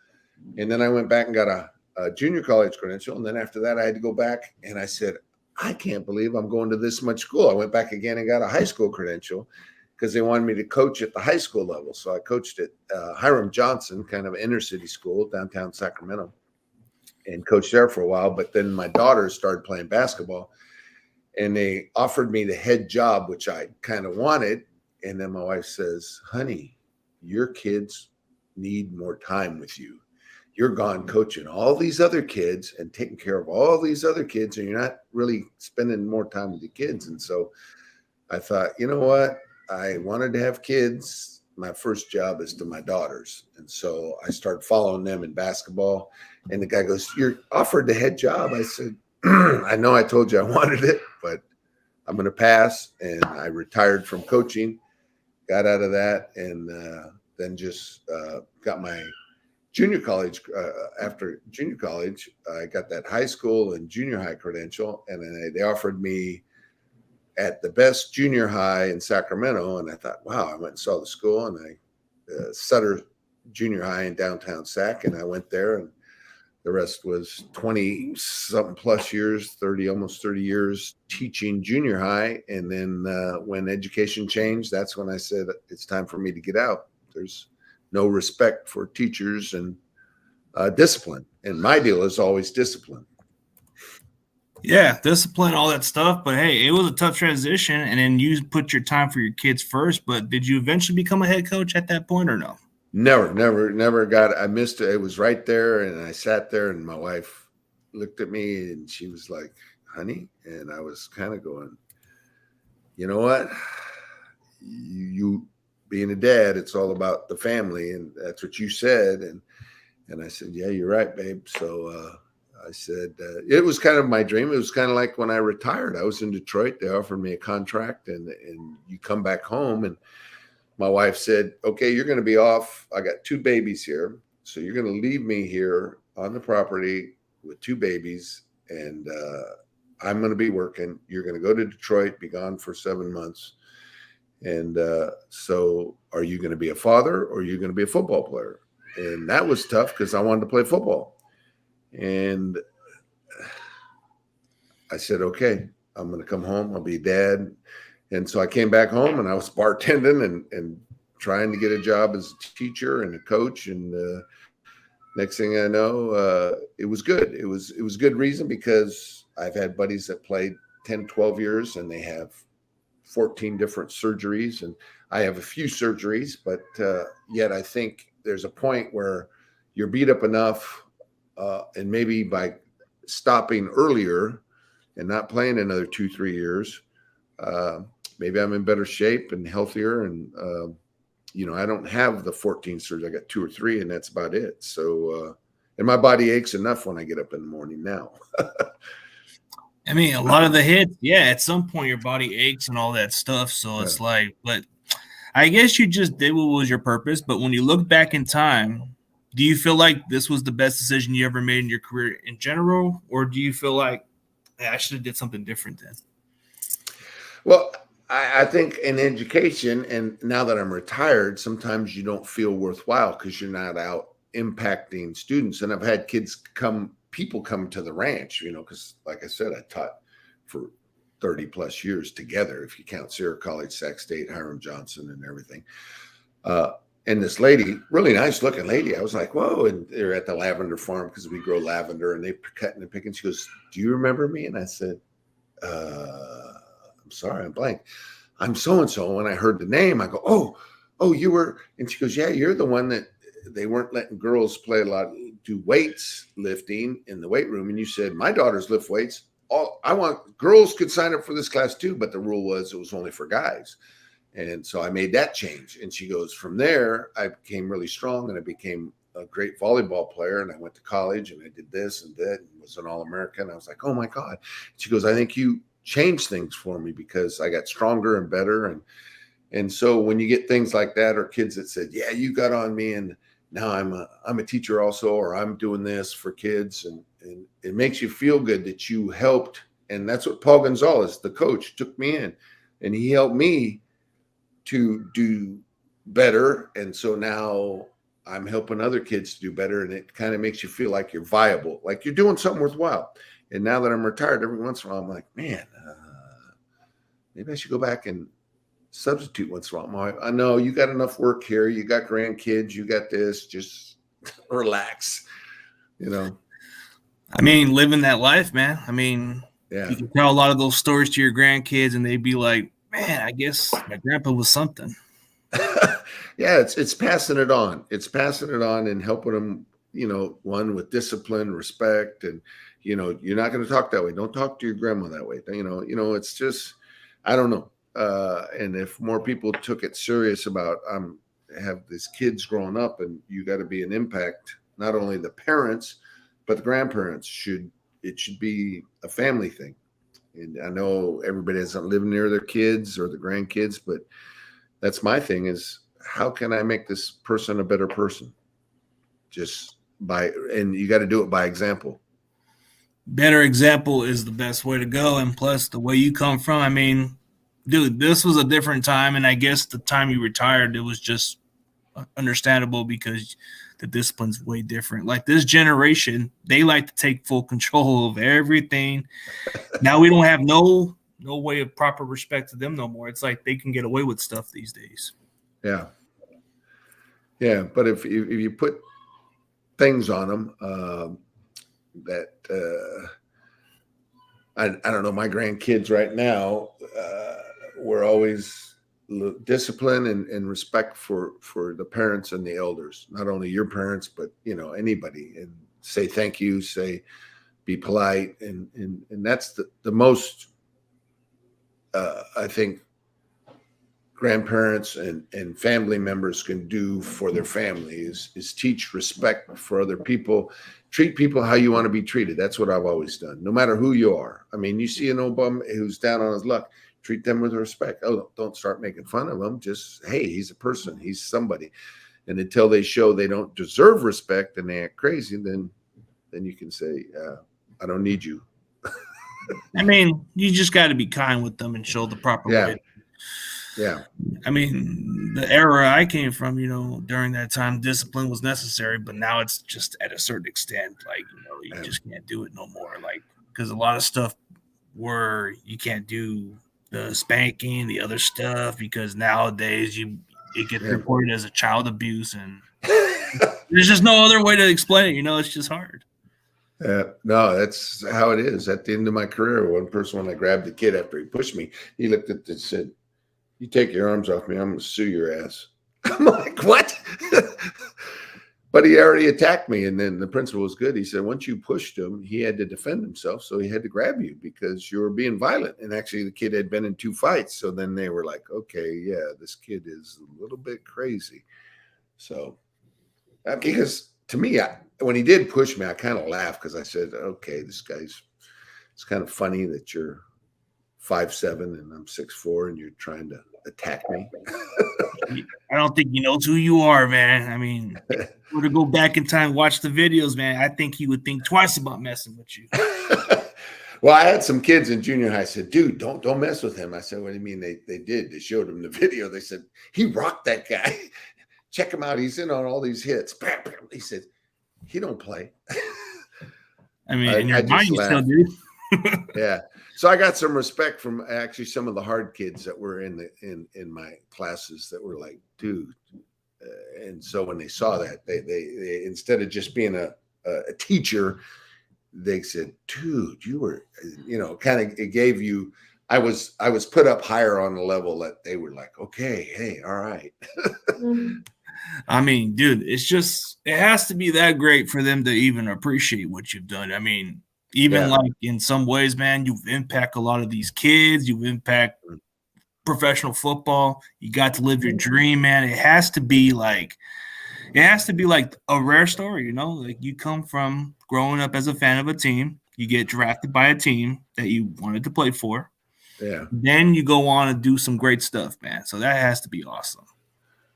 Speaker 2: And then I went back and got a junior college credential. And then after that, I had to go back, and I said, I can't believe I'm going to this much school. I went back again and got a high school credential because they wanted me to coach at the high school level. So I coached at Hiram Johnson, kind of inner city school, downtown Sacramento, and coached there for a while. But then my daughters started playing basketball, and they offered me the head job, which I kind of wanted. And then my wife says, honey, your kids need more time with you. You're gone coaching all these other kids and taking care of all these other kids, and you're not really spending more time with the kids. And so I thought, you know what? I wanted to have kids. My first job is to my daughters. And so I started following them in basketball. And the guy goes, you're offered the head job. I said, I know I told you I wanted it, but I'm going to pass. And I retired from coaching, got out of that, and then just got my junior college. After junior college, I got that high school and junior high credential. And then they offered me at the best junior high in Sacramento. And I thought, wow, I went and saw the school, and I Sutter Junior High in downtown Sac. And I went there, and the rest was 20 something plus years, almost 30 years teaching junior high. And then when education changed, that's when I said, it's time for me to get out. There's no respect for teachers and discipline. And my deal is always discipline.
Speaker 1: Yeah, discipline, all that stuff. But hey, it was a tough transition, and then you put your time for your kids first. But did you eventually become a head coach at that point, or no?
Speaker 2: Never got it. I missed it. It was right there, and I sat there, and my wife looked at me, and she was like, honey, and I was kind of going, you know what? You being a dad, it's all about the family, and that's what you said. And I said, yeah, you're right, babe. So I said, it was kind of my dream. It was kind of like when I retired. I was in Detroit. They offered me a contract, and you come back home. And my wife said, okay, you're going to be off. I got 2 babies here. So you're going to leave me here on the property with 2 babies. And I'm going to be working. You're going to go to Detroit, be gone for 7 months. And so are you going to be a father, or are you going to be a football player? And that was tough because I wanted to play football. And I said, okay, I'm going to come home. I'll be dad. And so I came back home, and I was bartending and trying to get a job as a teacher and a coach. And next thing I know, it was good. It was good reason, because I've had buddies that played 10, 12 years, and they have 14 different surgeries. And I have a few surgeries, but yet I think there's a point where you're beat up enough, and maybe by stopping earlier and not playing another 2-3 years, maybe I'm in better shape and healthier. And, I don't have the 14 surgeries. I got 2 or 3, and that's about it. So, and my body aches enough when I get up in the morning now.
Speaker 1: I mean, a lot of the hits, yeah, at some point your body aches and all that stuff. So it's like, but I guess you just did what was your purpose. But when you look back in time, do you feel like this was the best decision you ever made in your career in general? Or do you feel like, hey, I should have did something different then?
Speaker 2: Well, I think in education, and now that I'm retired, sometimes you don't feel worthwhile because you're not out impacting students. And I've had people come to the ranch, because like I said, I taught for 30 plus years together, if you count Sierra College, Sac State, Hiram Johnson, and everything. And this lady, really nice looking lady, I was like, whoa. And they're at the lavender farm because we grow lavender, and they cutting and picking. She goes, do you remember me? And I said, I'm sorry, I'm blank. I'm so-and-so. When I heard the name, I go, oh, you were. And she goes, yeah, you're the one that they weren't letting girls play a lot, do weights lifting in the weight room. And you said, my daughters lift weights. I want girls could sign up for this class too, but the rule was it was only for guys. And so I made that change. And she goes, from there, I became really strong and I became a great volleyball player. And I went to college and I did this and that and was an All-American. I was like, oh my God. She goes, I think you changed things for me because I got stronger and better. And so when you get things like that, or kids that said, yeah, you got on me, and now I'm a teacher also, or I'm doing this for kids, and it makes you feel good that you helped. And that's what Paul Gonzalez, the coach, took me in, and he helped me to do better. And so now I'm helping other kids to do better, and it kind of makes you feel like you're viable, like you're doing something worthwhile. And now that I'm retired, every once in a while, I'm like, man, maybe I should go back and substitute once in a while. I know you got enough work here. You got grandkids. You got this. Just relax,
Speaker 1: I mean, living that life, man. I mean,
Speaker 2: yeah.
Speaker 1: You can tell a lot of those stories to your grandkids, and they'd be like, man, I guess my grandpa was something.
Speaker 2: Yeah, it's passing it on. It's passing it on and helping them, one with discipline, respect, and you're not going to talk that way. Don't talk to your grandma that way. It's just, I don't know. And if more people took it serious about have these kids growing up, and you got to be an impact, not only the parents, but the grandparents it should be a family thing. And I know everybody doesn't live near their kids or the grandkids, but that's my thing is, how can I make this person a better person? And you got to do it by example.
Speaker 1: Better example is the best way to go. And plus the way you come from, I mean, dude, this was a different time. And I guess the time you retired, it was just understandable because the discipline's way different. Like this generation, they like to take full control of everything. Now we don't have no way of proper respect to them no more. It's like they can get away with stuff these days.
Speaker 2: Yeah. Yeah. But if you put things on them I don't know, my grandkids right now, we're always discipline and respect for the parents and the elders, not only your parents, but, anybody, and say thank you, be polite. And that's the most, I think grandparents and family members can do for their family is teach respect for other people, treat people how you want to be treated. That's what I've always done, no matter who you are. I mean, you see an old bum who's down on his luck, treat them with respect. Oh, don't start making fun of them. Just, hey, he's a person, he's somebody. And until they show they don't deserve respect and they act crazy, then you can say, I don't need you.
Speaker 1: I mean, you just got to be kind with them and show the proper way.
Speaker 2: Yeah.
Speaker 1: I mean, the era I came from, during that time, discipline was necessary, but now it's just at a certain extent, like, you just can't do it no more. Like, because a lot of stuff where you can't do the spanking, the other stuff, because nowadays it gets reported as a child abuse, and there's just no other way to explain it. It's just hard.
Speaker 2: No, that's how it is. At the end of my career, one person, when I grabbed the kid after he pushed me, he looked at it and said, you take your arms off me, I'm going to sue your ass. I'm like, what? But he already attacked me. And then the principal was good. He said, once you pushed him, he had to defend himself. So he had to grab you because you were being violent. And actually the kid had been in 2 fights. So then they were like, okay, yeah, this kid is a little bit crazy. So because to me, when he did push me, I kind of laughed because I said, okay, it's kind of funny that you're 5'7" and I'm 6'4" and you're trying to attack me.
Speaker 1: I don't think he knows who you are, man. I mean, if you were to go back in time, watch the videos, man, I think he would think twice about messing with you.
Speaker 2: Well, I had some kids in junior high said, dude, don't mess with him. I said, what do you mean? They did. They showed him the video. They said, he rocked that guy. Check him out. He's in on all these hits. He said, he don't play.
Speaker 1: I mean, in your mind, you still do.
Speaker 2: Yeah. So I got some respect from actually some of the hard kids that were in my classes that were like, dude. And so when they saw that, they instead of just being a teacher, they said, dude, you were, kind of, it gave you, I was put up higher on the level that they were like, okay, hey, all right.
Speaker 1: I mean, dude, it has to be that great for them to even appreciate what you've done. I mean, even
Speaker 2: Yeah.
Speaker 1: like in some ways, man, you've impacted a lot of these kids. You've impacted professional football. You got to live your dream, man. It has to be like a rare story, you know? Like you come from growing up as a fan of a team, you get drafted by a team that you wanted to play for.
Speaker 2: Yeah.
Speaker 1: Then you go on and do some great stuff, man. So that has to be awesome.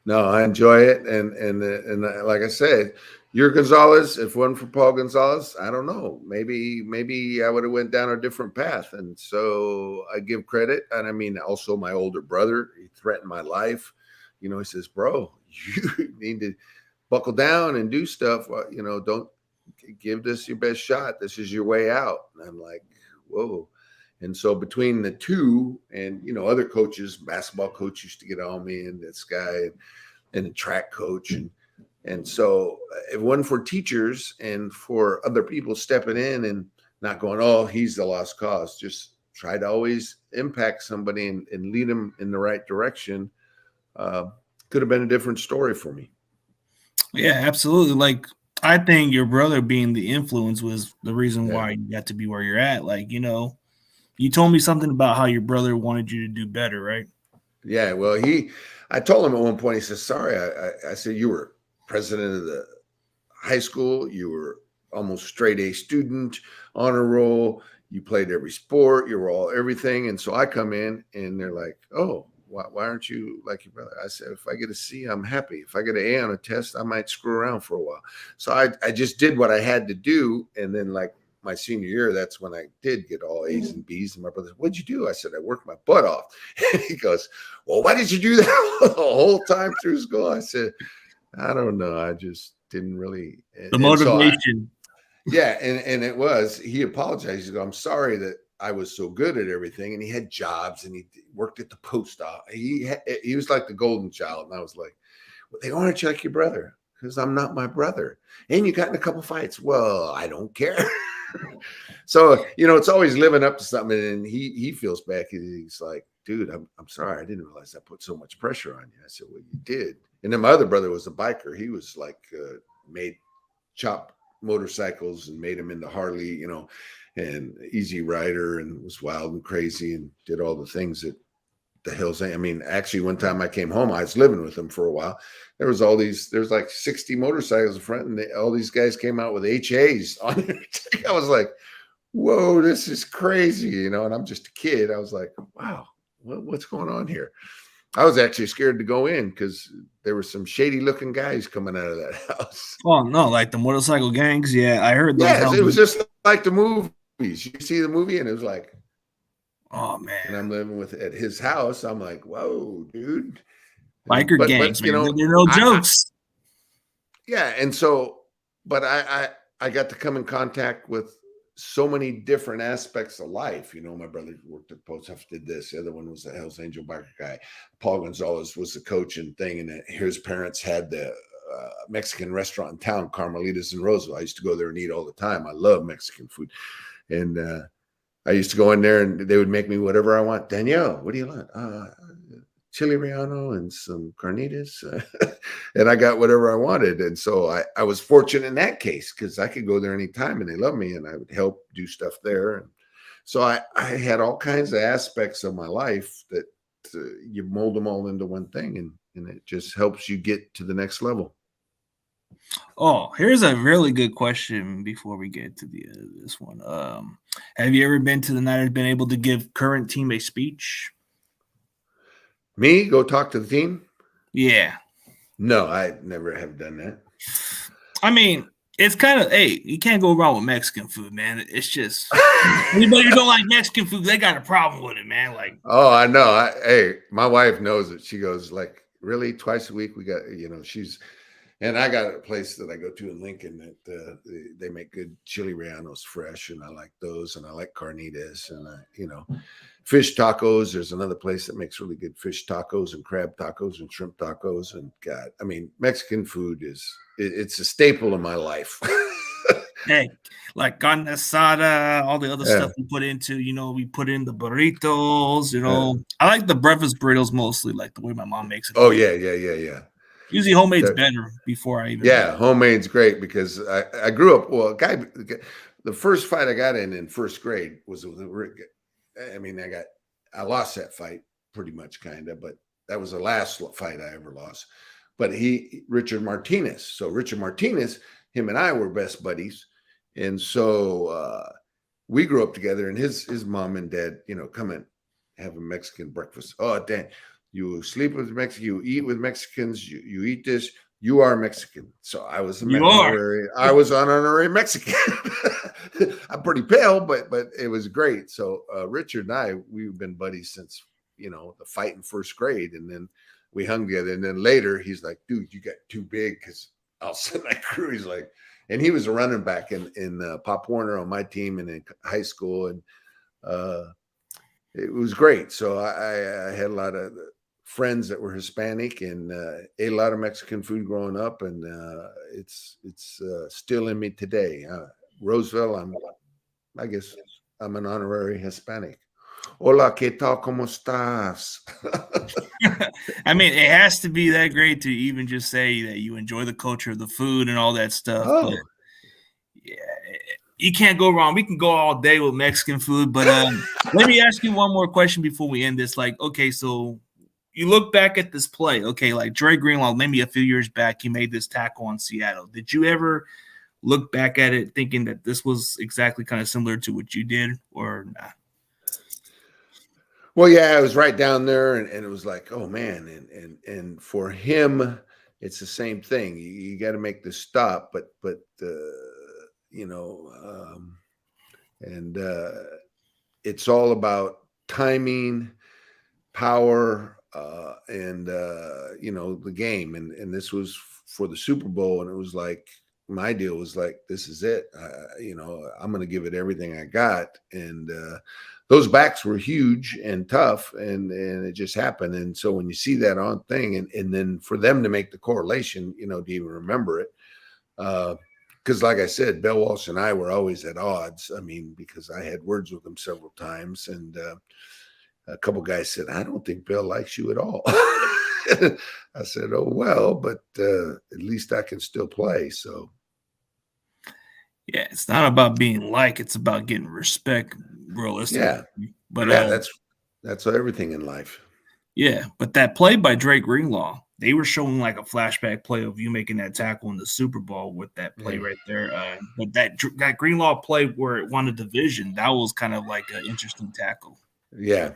Speaker 2: No, I enjoy it, and like I said, your Gonzalez. If it wasn't for Paul Gonzalez, I don't know. Maybe I would have went down a different path. And so I give credit, and I mean also my older brother. He threatened my life. You know, he says, "Bro, you need to buckle down and do stuff. You know, don't give this your best shot. This is your way out." And I'm like, "Whoa." And so between the two and, you know, other coaches, basketball coach used to get on me, and this guy and the track coach. And so if it wasn't for teachers and for other people stepping in and not going, oh, he's the lost cause, just try to always impact somebody and lead them in the right direction, could have been a different story for me.
Speaker 1: Yeah, absolutely. Like, I think your brother being the influence was the reason why you got to be where you're at. Like, you know, you told me something about how your brother wanted you to do better, right?
Speaker 2: Yeah, well, I told him at one point, he says, sorry, I said, you were president of the high school, you were almost straight A student, honor roll, you played every sport, you were all everything. And so I come in and they're like, oh, why aren't you like your brother? I said, if I get a C, I'm happy. If I get an A on a test, I might screw around for a while. So I just did what I had to do. And then like my senior year, that's when I did get all A's and B's. And my brother said, what'd you do? I said, I worked my butt off. And he goes, well, why did you do that the whole time through school? I said, I don't know. I just didn't really.
Speaker 1: The motivation.
Speaker 2: And it was, he apologized. He goes, I'm sorry that I was so good at everything. And he had jobs and he worked at the post office. He was like the golden child. And I was like, well, they want to check your brother because I'm not my brother. And you got in a couple fights. Well, I don't care. So, you know, it's always living up to something. And he feels bad. He's like, dude, I'm sorry. I didn't realize I put so much pressure on you. I said, well, you did. And then my other brother was a biker. He was like, made chop motorcycles and made them into Harley, you know, and easy rider, and was wild and crazy and did all the things that the hell's. I mean, actually, one time I came home, I was living with him for a while. There's like 60 motorcycles in front, and all these guys came out with HAs on it. I was like, whoa, this is crazy, you know, and I'm just a kid. I was like, wow, what's going on here? I was actually scared to go in because there were some shady looking guys coming out of that house.
Speaker 1: Oh, no, like the motorcycle gangs. Yeah, I heard those.
Speaker 2: Yes, it was just like the movies. You see the movie and it was like,
Speaker 1: oh, man.
Speaker 2: And I'm living at his house. I'm like, whoa, dude.
Speaker 1: Biker gangs, man. You know, they're no jokes.
Speaker 2: And so, but I got to come in contact with so many different aspects of life. You know, my brother worked at the post office, did this. The other one was the Hells Angel biker guy. Paul Gonzalez was the coach and thing. And his parents had the Mexican restaurant in town, Carmelitas in Roseville. I used to go there and eat all the time. I love Mexican food. And I used to go in there and they would make me whatever I want. Danielle, what do you want? Chili relleno and some carnitas. And I got whatever I wanted. And so I was fortunate in that case because I could go there anytime and they love me and I would help do stuff there. And so I had all kinds of aspects of my life that you mold them all into one thing and it just helps you get to the next level.
Speaker 1: Oh, here's a really good question before we get to the this one. Have you ever been to the Niners, been able to give current team a speech?
Speaker 2: Me? Go talk to the team?
Speaker 1: Yeah.
Speaker 2: No, I never have done that.
Speaker 1: I mean, it's kind of, hey, you can't go wrong with Mexican food, man. It's just, anybody who don't like Mexican food, they got a problem with it, man. Like,
Speaker 2: oh, I know. Hey, my wife knows it. She goes like, really, twice a week? We got, you know, and I got a place that I go to in Lincoln that they make good chili rellenos fresh, and I like those, and I like carnitas, and you know, fish tacos. There's another place that makes really good fish tacos and crab tacos and shrimp tacos, and God, I mean, Mexican food it's a staple of my life.
Speaker 1: Hey, like carne asada, all the other stuff we put into, you know, we put in the burritos, you know. I like the breakfast burritos mostly, like the way my mom makes it.
Speaker 2: Oh, yeah.
Speaker 1: Usually homemade's better before I even.
Speaker 2: Yeah, homemade's great because I grew up. Well, the first fight I got in first grade was with I mean, I lost that fight pretty much, kind of, but that was the last fight I ever lost. But Richard Martinez. So Richard Martinez, him and I were best buddies, and so we grew up together. And his mom and dad, come and have a Mexican breakfast. Oh, Dan, you sleep with Mexican, you eat with Mexicans, you eat this. You are Mexican. So I was honorary Mexican. I'm pretty pale, but it was great. So Richard and I, we've been buddies since, the fight in first grade. And then we hung together. And then later he's like, dude, you got too big, because all of a sudden I grew. He's like, and he was a running back in Pop Warner on my team and in high school. And it was great. So I had a lot of friends that were Hispanic and ate a lot of Mexican food growing up, and it's still in me today. Roseville, I guess I'm an honorary Hispanic. Hola, ¿qué tal? ¿Cómo estás?
Speaker 1: I mean, it has to be that great to even just say that you enjoy the culture of the food and all that stuff.
Speaker 2: Oh.
Speaker 1: But yeah, you can't go wrong. We can go all day with Mexican food, but let me ask you one more question before we end this. Like, okay, so you look back at this play, okay, like Dre Greenlaw, maybe a few years back, he made this tackle on Seattle. Did you ever look back at it thinking that this was exactly kind of similar to what you did, or not?
Speaker 2: Well, yeah, I was right down there, and it was like, oh man, and for him, it's the same thing. You got to make the stop, but it's all about timing, power, and the game. And this was for the Super Bowl, and it was like my deal was like, this is it. I'm going to give it everything I got, and those backs were huge and tough, and it just happened. And so when you see that on thing, and then for them to make the correlation, to even remember it, because like I said, Bill Walsh and I were always at odds. I mean, because I had words with him several times, and a couple guys said, I don't think Bill likes you at all. I said, oh, well, but at least I can still play. So.
Speaker 1: Yeah, it's not about being liked. It's about getting respect, realistically.
Speaker 2: Yeah.
Speaker 1: But
Speaker 2: yeah, that's everything in life.
Speaker 1: Yeah, but that play by Dre Greenlaw, they were showing like a flashback play of you making that tackle in the Super Bowl with that play right there. But that Greenlaw play where it won a division, that was kind of like an interesting tackle.
Speaker 2: Yeah.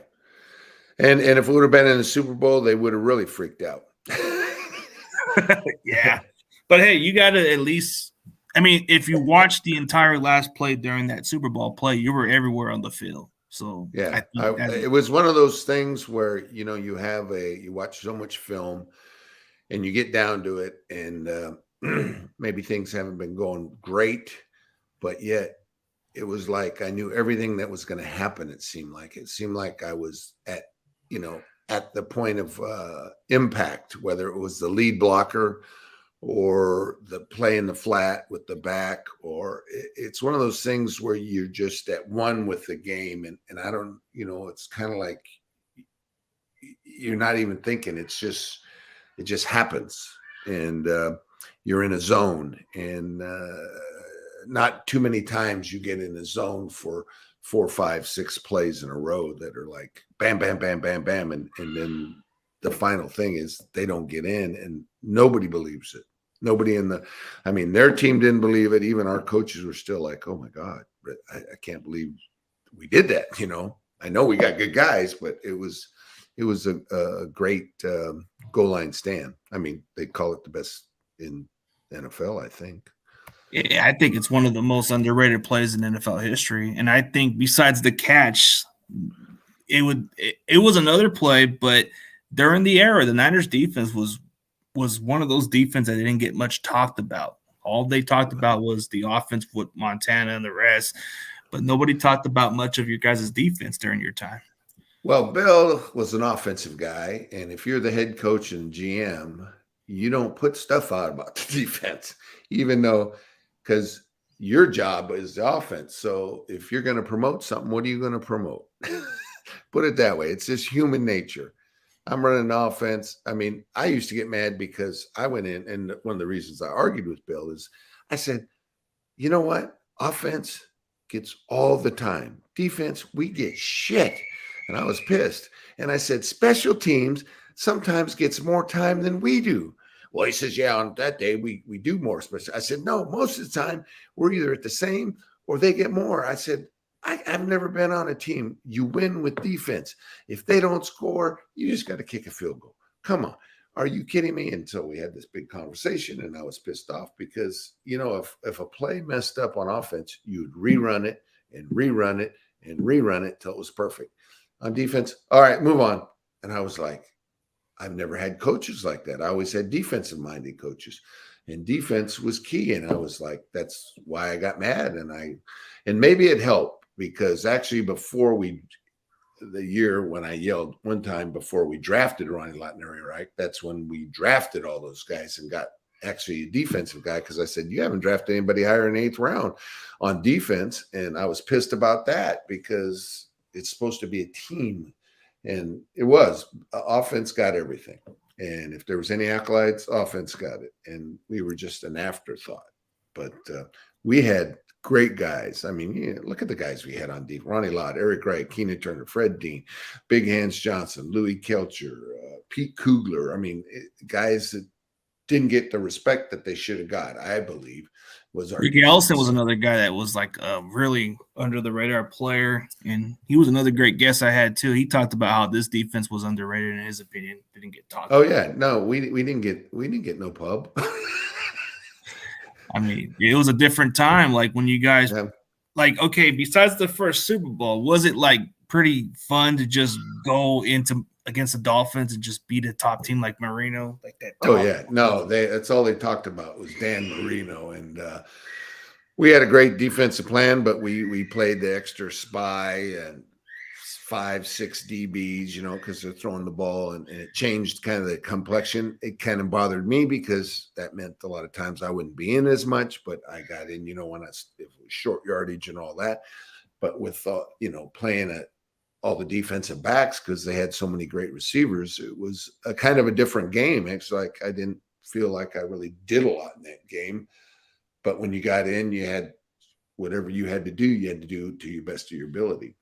Speaker 2: And if it would have been in the Super Bowl, they would have really freaked out.
Speaker 1: Yeah. But hey, you got to at least – I mean, if you watched the entire last play during that Super Bowl play, you were everywhere on the field. So
Speaker 2: yeah, it was one of those things where, you watch so much film and you get down to it, and maybe things haven't been going great, but yet it was like I knew everything that was going to happen. It seemed like I was at the point of impact, whether it was the lead blocker or the play in the flat with the back, or it's one of those things where you're just at one with the game. And I don't, it's kind of like you're not even thinking. It just happens, and you're in a zone, and not too many times you get in a zone for 4, 5, 6 plays in a row that are like bam, bam, bam, bam, bam. And then the final thing is they don't get in, and nobody believes it. Nobody their team didn't believe it. Even our coaches were still like, oh my God, I can't believe we did that. I know we got good guys, but it was a great goal line stand. I mean, they call it the best in NFL, I think.
Speaker 1: Yeah, I think it's one of the most underrated plays in NFL history. And I think besides the catch, it was another play, but during the era, the Niners defense was one of those defense that didn't get much talked about. All they talked about was the offense with Montana and the rest, but nobody talked about much of your guys' defense during your time.
Speaker 2: Well, Bill was an offensive guy, and if you're the head coach and GM, you don't put stuff out about the defense, even though because your job is the offense. So if you're going to promote something, what are you going to promote? Put it that way. It's just human nature. I'm running the offense. I mean, I used to get mad because I went in, and one of the reasons I argued with Bill is I said, you know what? Offense gets all the time. Defense, we get shit. And I was pissed. And I said, special teams sometimes gets more time than we do. Well, he says, yeah, on that day we do more special. I said, no, most of the time we're either at the same or they get more. I said, I've never been on a team. You win with defense. If they don't score, you just got to kick a field goal. Come on. Are you kidding me? And so we had this big conversation, and I was pissed off because, if a play messed up on offense, you'd rerun it and rerun it and rerun it till it was perfect. On defense, all right, move on. And I was like, I've never had coaches like that. I always had defensive-minded coaches, and defense was key. And I was like, that's why I got mad. And maybe it helped because actually the year when I yelled one time before we drafted Ronnie Lotner, right? That's when we drafted all those guys and got actually a defensive guy because I said, you haven't drafted anybody higher in the 8th round on defense. And I was pissed about that because it's supposed to be a team. And it was. Offense got everything. And if there was any accolades, offense got it. And we were just an afterthought. But we had great guys. I mean, look at the guys we had on deep. Ronnie Lott, Eric Wright, Keenan Turner, Fred Dean, Big Hands Johnson, Louis Kelcher, Pete Kugler. I mean, guys that didn't get the respect that they should have got, I believe, was our
Speaker 1: Ricky Ellison was another guy that was like a really under the radar player, and he was another great guest I had too. He talked about how this defense was underrated in his opinion. Didn't get talked.
Speaker 2: Oh yeah, no, we didn't get no pub.
Speaker 1: I mean, it was a different time. Like when you guys, like, okay, besides the first Super Bowl, was it like pretty fun to just go into against the Dolphins and just beat a top team like Marino, like that?
Speaker 2: Oh yeah, no, that's all they talked about was Dan Marino, and we had a great defensive plan, but we played the extra spy and 5-6 DBs, because they're throwing the ball, and it changed kind of the complexion. It kind of bothered me because that meant a lot of times I wouldn't be in as much, but I got in, when if it was short yardage and all that. But with playing at all the defensive backs because they had so many great receivers, it was a kind of a different game. It's like I didn't feel like I really did a lot in that game. But when you got in, you had whatever you had to do to your best of your ability.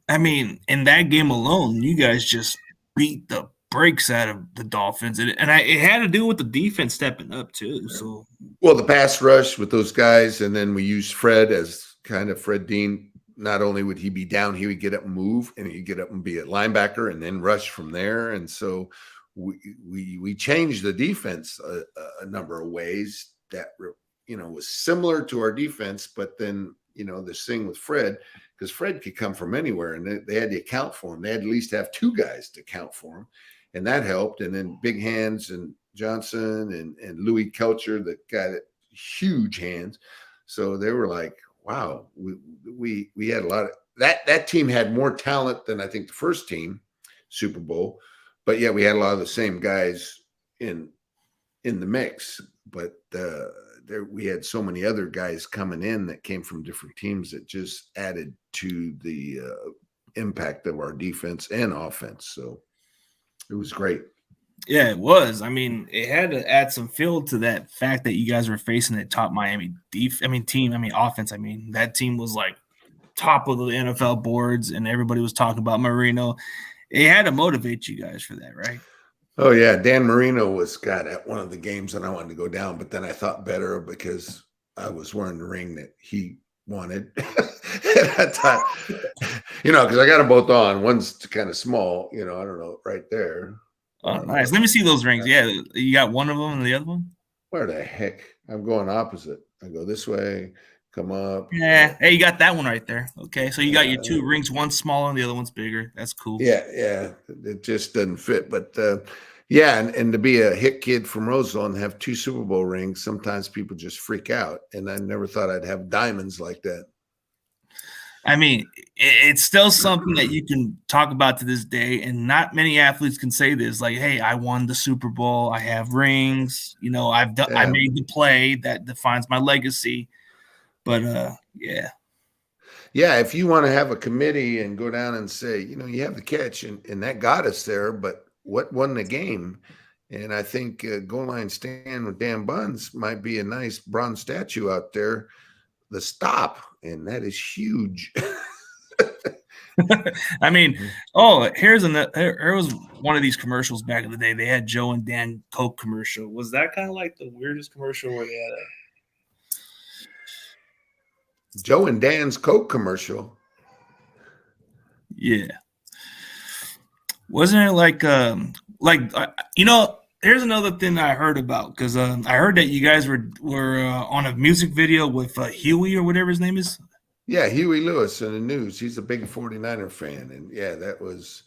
Speaker 1: I mean, in that game alone, you guys just beat the brakes out of the Dolphins, and it had to do with the defense stepping up too. So,
Speaker 2: well, the pass rush with those guys, and then we used Fred as kind of Fred Dean. Not only would he be down, he would get up and move, and he'd get up and be a linebacker, and then rush from there. And so we changed the defense a number of ways that was similar to our defense, but then this thing with Fred. Because Fred could come from anywhere, and they had to account for him. They had to at least have 2 guys to count for him, and that helped. And then Big Hands and Johnson and Louis Kelcher, the guy that huge hands. So they were like, wow, we had a lot of that team had more talent than I think the first team, Super Bowl, but yeah, we had a lot of the same guys in the mix, but we had so many other guys coming in that came from different teams that just added to the impact of our defense and offense. So it was great.
Speaker 1: Yeah, it was. I mean, it had to add some feel to that fact that you guys were facing the top Miami offense. I mean, that team was like top of the NFL boards, and everybody was talking about Marino. It had to motivate you guys for that, right?
Speaker 2: Oh yeah, Dan Marino was at one of the games, and I wanted to go down, but then I thought better because I was wearing the ring that he wanted. And I thought, because I got them both on. One's kind of small, I don't know, right there.
Speaker 1: Oh, nice. Let me see those rings. Yeah, you got one of them and the other one?
Speaker 2: Where the heck? I'm going opposite. I go this way, come up.
Speaker 1: Yeah. Hey, you got that one right there. Okay, so you got your 2 rings, one smaller and the other one's bigger. That's cool.
Speaker 2: Yeah. It just doesn't fit. But and to be a hit kid from Roseville and have 2 Super Bowl rings, sometimes people just freak out. And I never thought I'd have diamonds like that.
Speaker 1: I mean, it's still something that you can talk about to this day, and not many athletes can say this. Like, hey, I won the Super Bowl. I have rings. I made the play that defines my legacy. But yeah.
Speaker 2: Yeah, if you want to have a committee and go down and say, you have the catch, and that got us there, but what won the game? And I think goal line stand with Dan Bunz might be a nice bronze statue out there. The stop, and that is huge.
Speaker 1: I mean, oh, here was one of these commercials back in the day. They had Joe and Dan Coke commercial. Was that kind of like the weirdest commercial where they had
Speaker 2: Joe and Dan's Coke commercial?
Speaker 1: Yeah. Wasn't it like here's another thing that I heard about, because I heard that you guys were on a music video with Huey or whatever his name is.
Speaker 2: Yeah, Huey Lewis in the news. He's a big 49er fan, and yeah, that was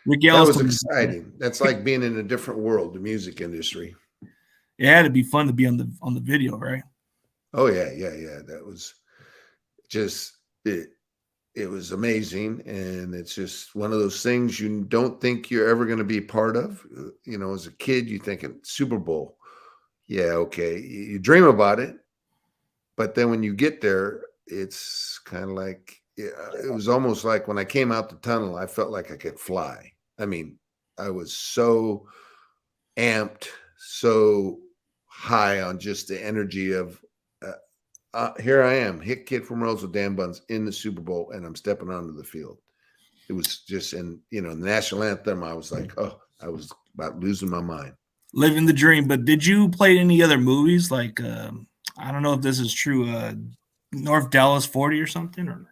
Speaker 2: exciting. That's like being in a different world, the music industry.
Speaker 1: It had to be fun to be on the video, right?
Speaker 2: Oh yeah. That was just it. It was amazing, and it's just one of those things you don't think you're ever going to be part of. As a kid, you thinking Super Bowl, yeah, okay, you dream about it, but then when you get there, it's kind of like it was almost like when I came out the tunnel, I felt like I could fly. I mean, I was so amped, so high on just the energy of. Here I am, hit kid from Roseville, Dan Bunz, in the Super Bowl, and I'm stepping onto the field. It was just, the national anthem, I was like, oh, I was about losing my mind.
Speaker 1: Living the dream. But did you play any other movies? Like, I don't know if this is true, North Dallas 40 or something? Or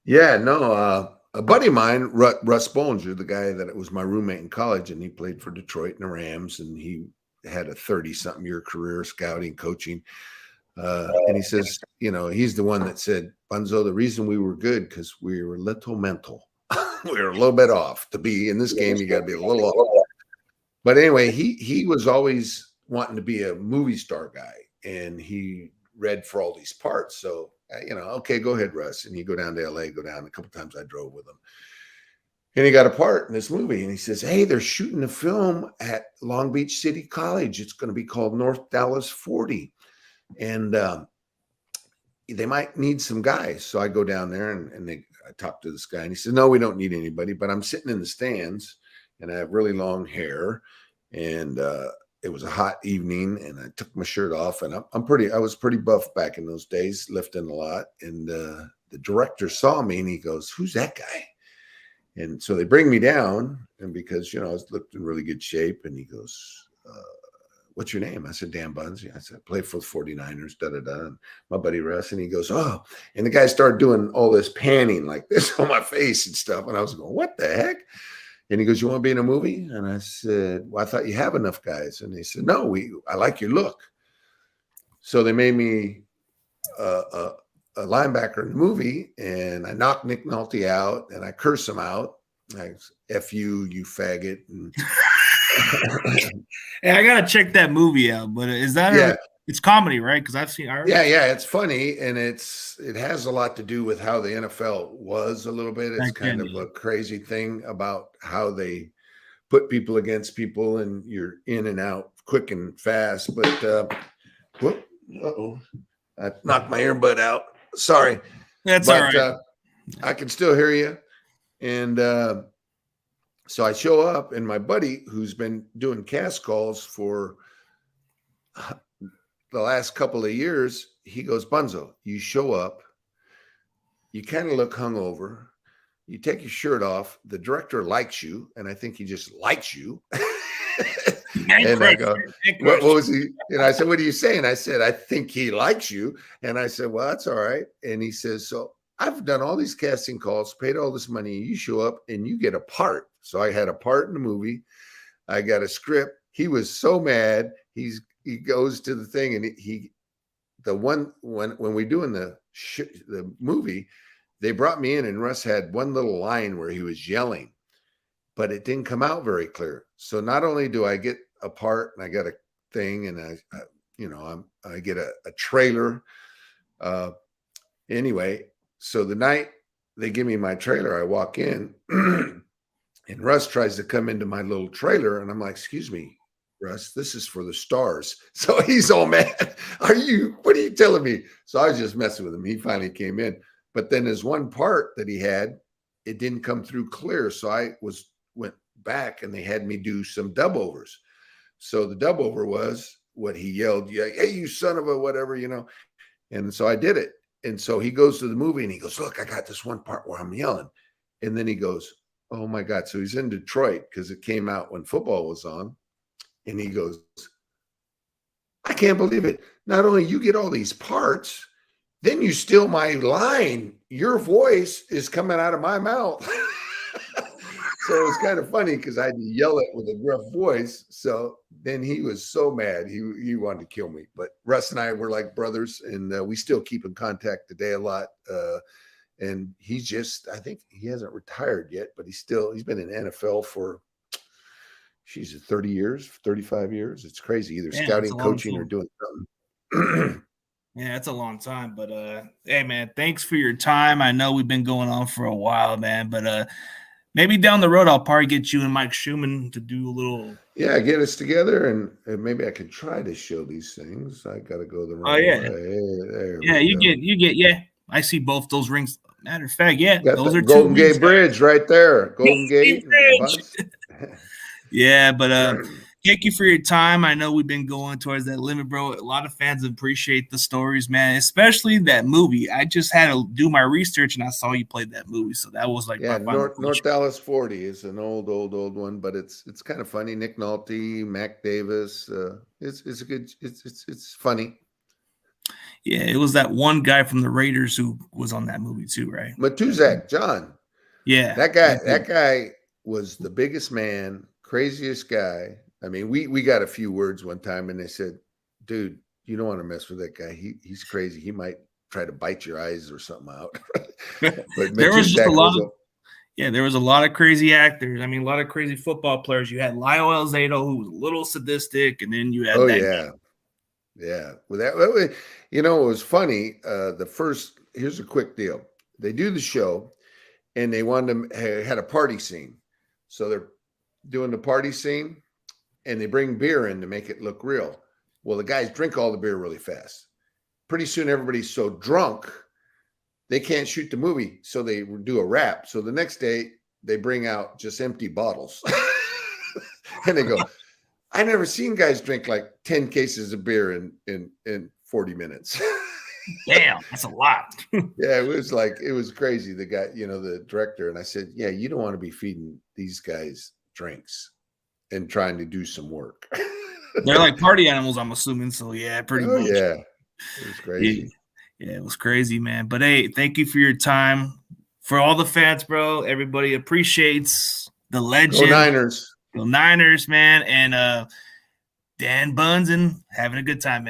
Speaker 2: Yeah, no. A buddy of mine, Russ Bollinger, the guy that was my roommate in college, and he played for Detroit and the Rams, and he had a 30-something year career scouting, coaching. And he says, he's the one that said, Bunzo, the reason we were good because we were a little mental. We were a little bit off. To be in this game, you got to be a little off. But anyway, he was always wanting to be a movie star guy, and he read for all these parts. So, okay, go ahead, Russ. And you go down to LA, go down. A couple times I drove with him. And he got a part in this movie, and he says, hey, they're shooting a film at Long Beach City College. It's going to be called North Dallas 40. And they might need some guys. So I go down there and I talk to this guy, and he said, no, we don't need anybody, but I'm sitting in the stands and I have really long hair, and it was a hot evening, and I took my shirt off, and I was pretty buff back in those days, lifting a lot. And the director saw me and he goes, who's that guy? And so they bring me down, and because, I was looked in really good shape, and he goes, what's your name? I said, Dan Bunz. I said, I play for the 49ers, da-da-da. And my buddy Russ, and he goes, oh. And the guy started doing all this panning like this on my face and stuff. And I was going, what the heck? And he goes, you want to be in a movie? And I said, well, I thought you have enough guys. And he said, no, I like your look. So they made me a linebacker in the movie, and I knocked Nick Nolte out, and I curse him out. I F you, you faggot. And
Speaker 1: hey, I gotta check that movie out. But is that it's comedy, right? Because I've seen.
Speaker 2: Yeah, it's funny, and it has a lot to do with how the NFL was a little bit. It's kind of a crazy thing about how they put people against people, and you're in and out quick and fast. But I knocked my earbud out. Sorry,
Speaker 1: that's all right.
Speaker 2: I can still hear you, and. So I show up, and my buddy, who's been doing cast calls for the last couple of years, he goes, Bunzo, you show up, you kind of look hungover, you take your shirt off, the director likes you, and I think he just likes you. And I go, what was he? And I said, what are you saying? I said, I think he likes you. And I said, well, that's all right. And he says, so I've done all these casting calls, paid all this money, you show up and you get a part. So I had a part in the movie. I got a script. He was so mad. He goes to the thing, and when we doing the movie, they brought me in, and Russ had one little line where he was yelling, but it didn't come out very clear. So not only do I get a part, and I got a thing, and I get a trailer. Anyway, so the night they give me my trailer, I walk in. And Russ tries to come into my little trailer, and I'm like, excuse me, Russ, this is for the stars. So he's all mad. What are you telling me? So I was just messing with him. He finally came in. But then his one part that he had, it didn't come through clear. So I went back and they had me do some dub overs. So the dub over was what he yelled, "Hey, you son of a whatever," And so I did it. And so he goes to the movie and he goes, "Look, I got this one part where I'm yelling." And then he goes, "Oh my God." So he's in Detroit because it came out when football was on. And he goes, "I can't believe it. Not only you get all these parts, then you steal my line. Your voice is coming out of my mouth." So it was kind of funny because I had to yell it with a rough voice. So then he was so mad. He wanted to kill me. But Russ and I were like brothers, and we still keep in contact today a lot. And he's just, I think he hasn't retired yet, but he's been in NFL for, 30 years, 35 years. It's crazy. Either scouting, coaching, or doing something.
Speaker 1: Yeah, that's a long time. But hey, man, thanks for your time. I know we've been going on for a while, man. But maybe down the road, I'll probably get you and Mike Schumann to do a little.
Speaker 2: Yeah, get us together, and maybe I could try to show these things. I got to go the wrong way.
Speaker 1: Yeah, you get. Yeah, I see both those rings. Matter of fact, yeah,
Speaker 2: got
Speaker 1: those are
Speaker 2: Golden
Speaker 1: two
Speaker 2: Gate Bridge right there. Golden Gate
Speaker 1: Bridge. Yeah, but thank you for your time. I know we've been going towards that limit, bro. A lot of fans appreciate the stories, man, especially that movie. I just had to do my research, and I saw you played that movie, so that was like
Speaker 2: North Dallas 40 is an old one, but it's kind of funny. Nick Nolte, Mac Davis. It's a good. It's funny.
Speaker 1: Yeah, it was that one guy from the Raiders who was on that movie too, right?
Speaker 2: Matuzak, John.
Speaker 1: Yeah,
Speaker 2: that guy was the biggest man. Craziest guy. I mean, we got a few words one time, and they said, "Dude, you don't want to mess with that guy. He's crazy. He might try to bite your eyes or something out." But
Speaker 1: there was just a lot of there was a lot of crazy actors. I mean, a lot of crazy football players. You had Lyle Alzado, who was a little sadistic, and then you had
Speaker 2: yeah. Well, that it was funny. Here's a quick deal. They do the show, and they had a party scene, so they're doing the party scene, and they bring beer in to make it look real. Well, the guys drink all the beer really fast. Pretty soon, everybody's so drunk they can't shoot the movie, so they do a wrap. So the next day, they bring out just empty bottles, and they go, "I never seen guys drink like 10 cases of beer in 40 minutes."
Speaker 1: Damn, that's a lot.
Speaker 2: Yeah, it was crazy. The guy, the director, and I said, "Yeah, you don't want to be feeding these guys drinks and trying to do some work."
Speaker 1: They're like party animals, I'm assuming. So yeah, pretty much.
Speaker 2: Yeah, it was crazy.
Speaker 1: Yeah, it was crazy, man. But hey, thank you for your time. For all the fans, bro, everybody appreciates the legend.
Speaker 2: Go Niners.
Speaker 1: Go Niners, man. And Dan Bunz, and having a good time, man.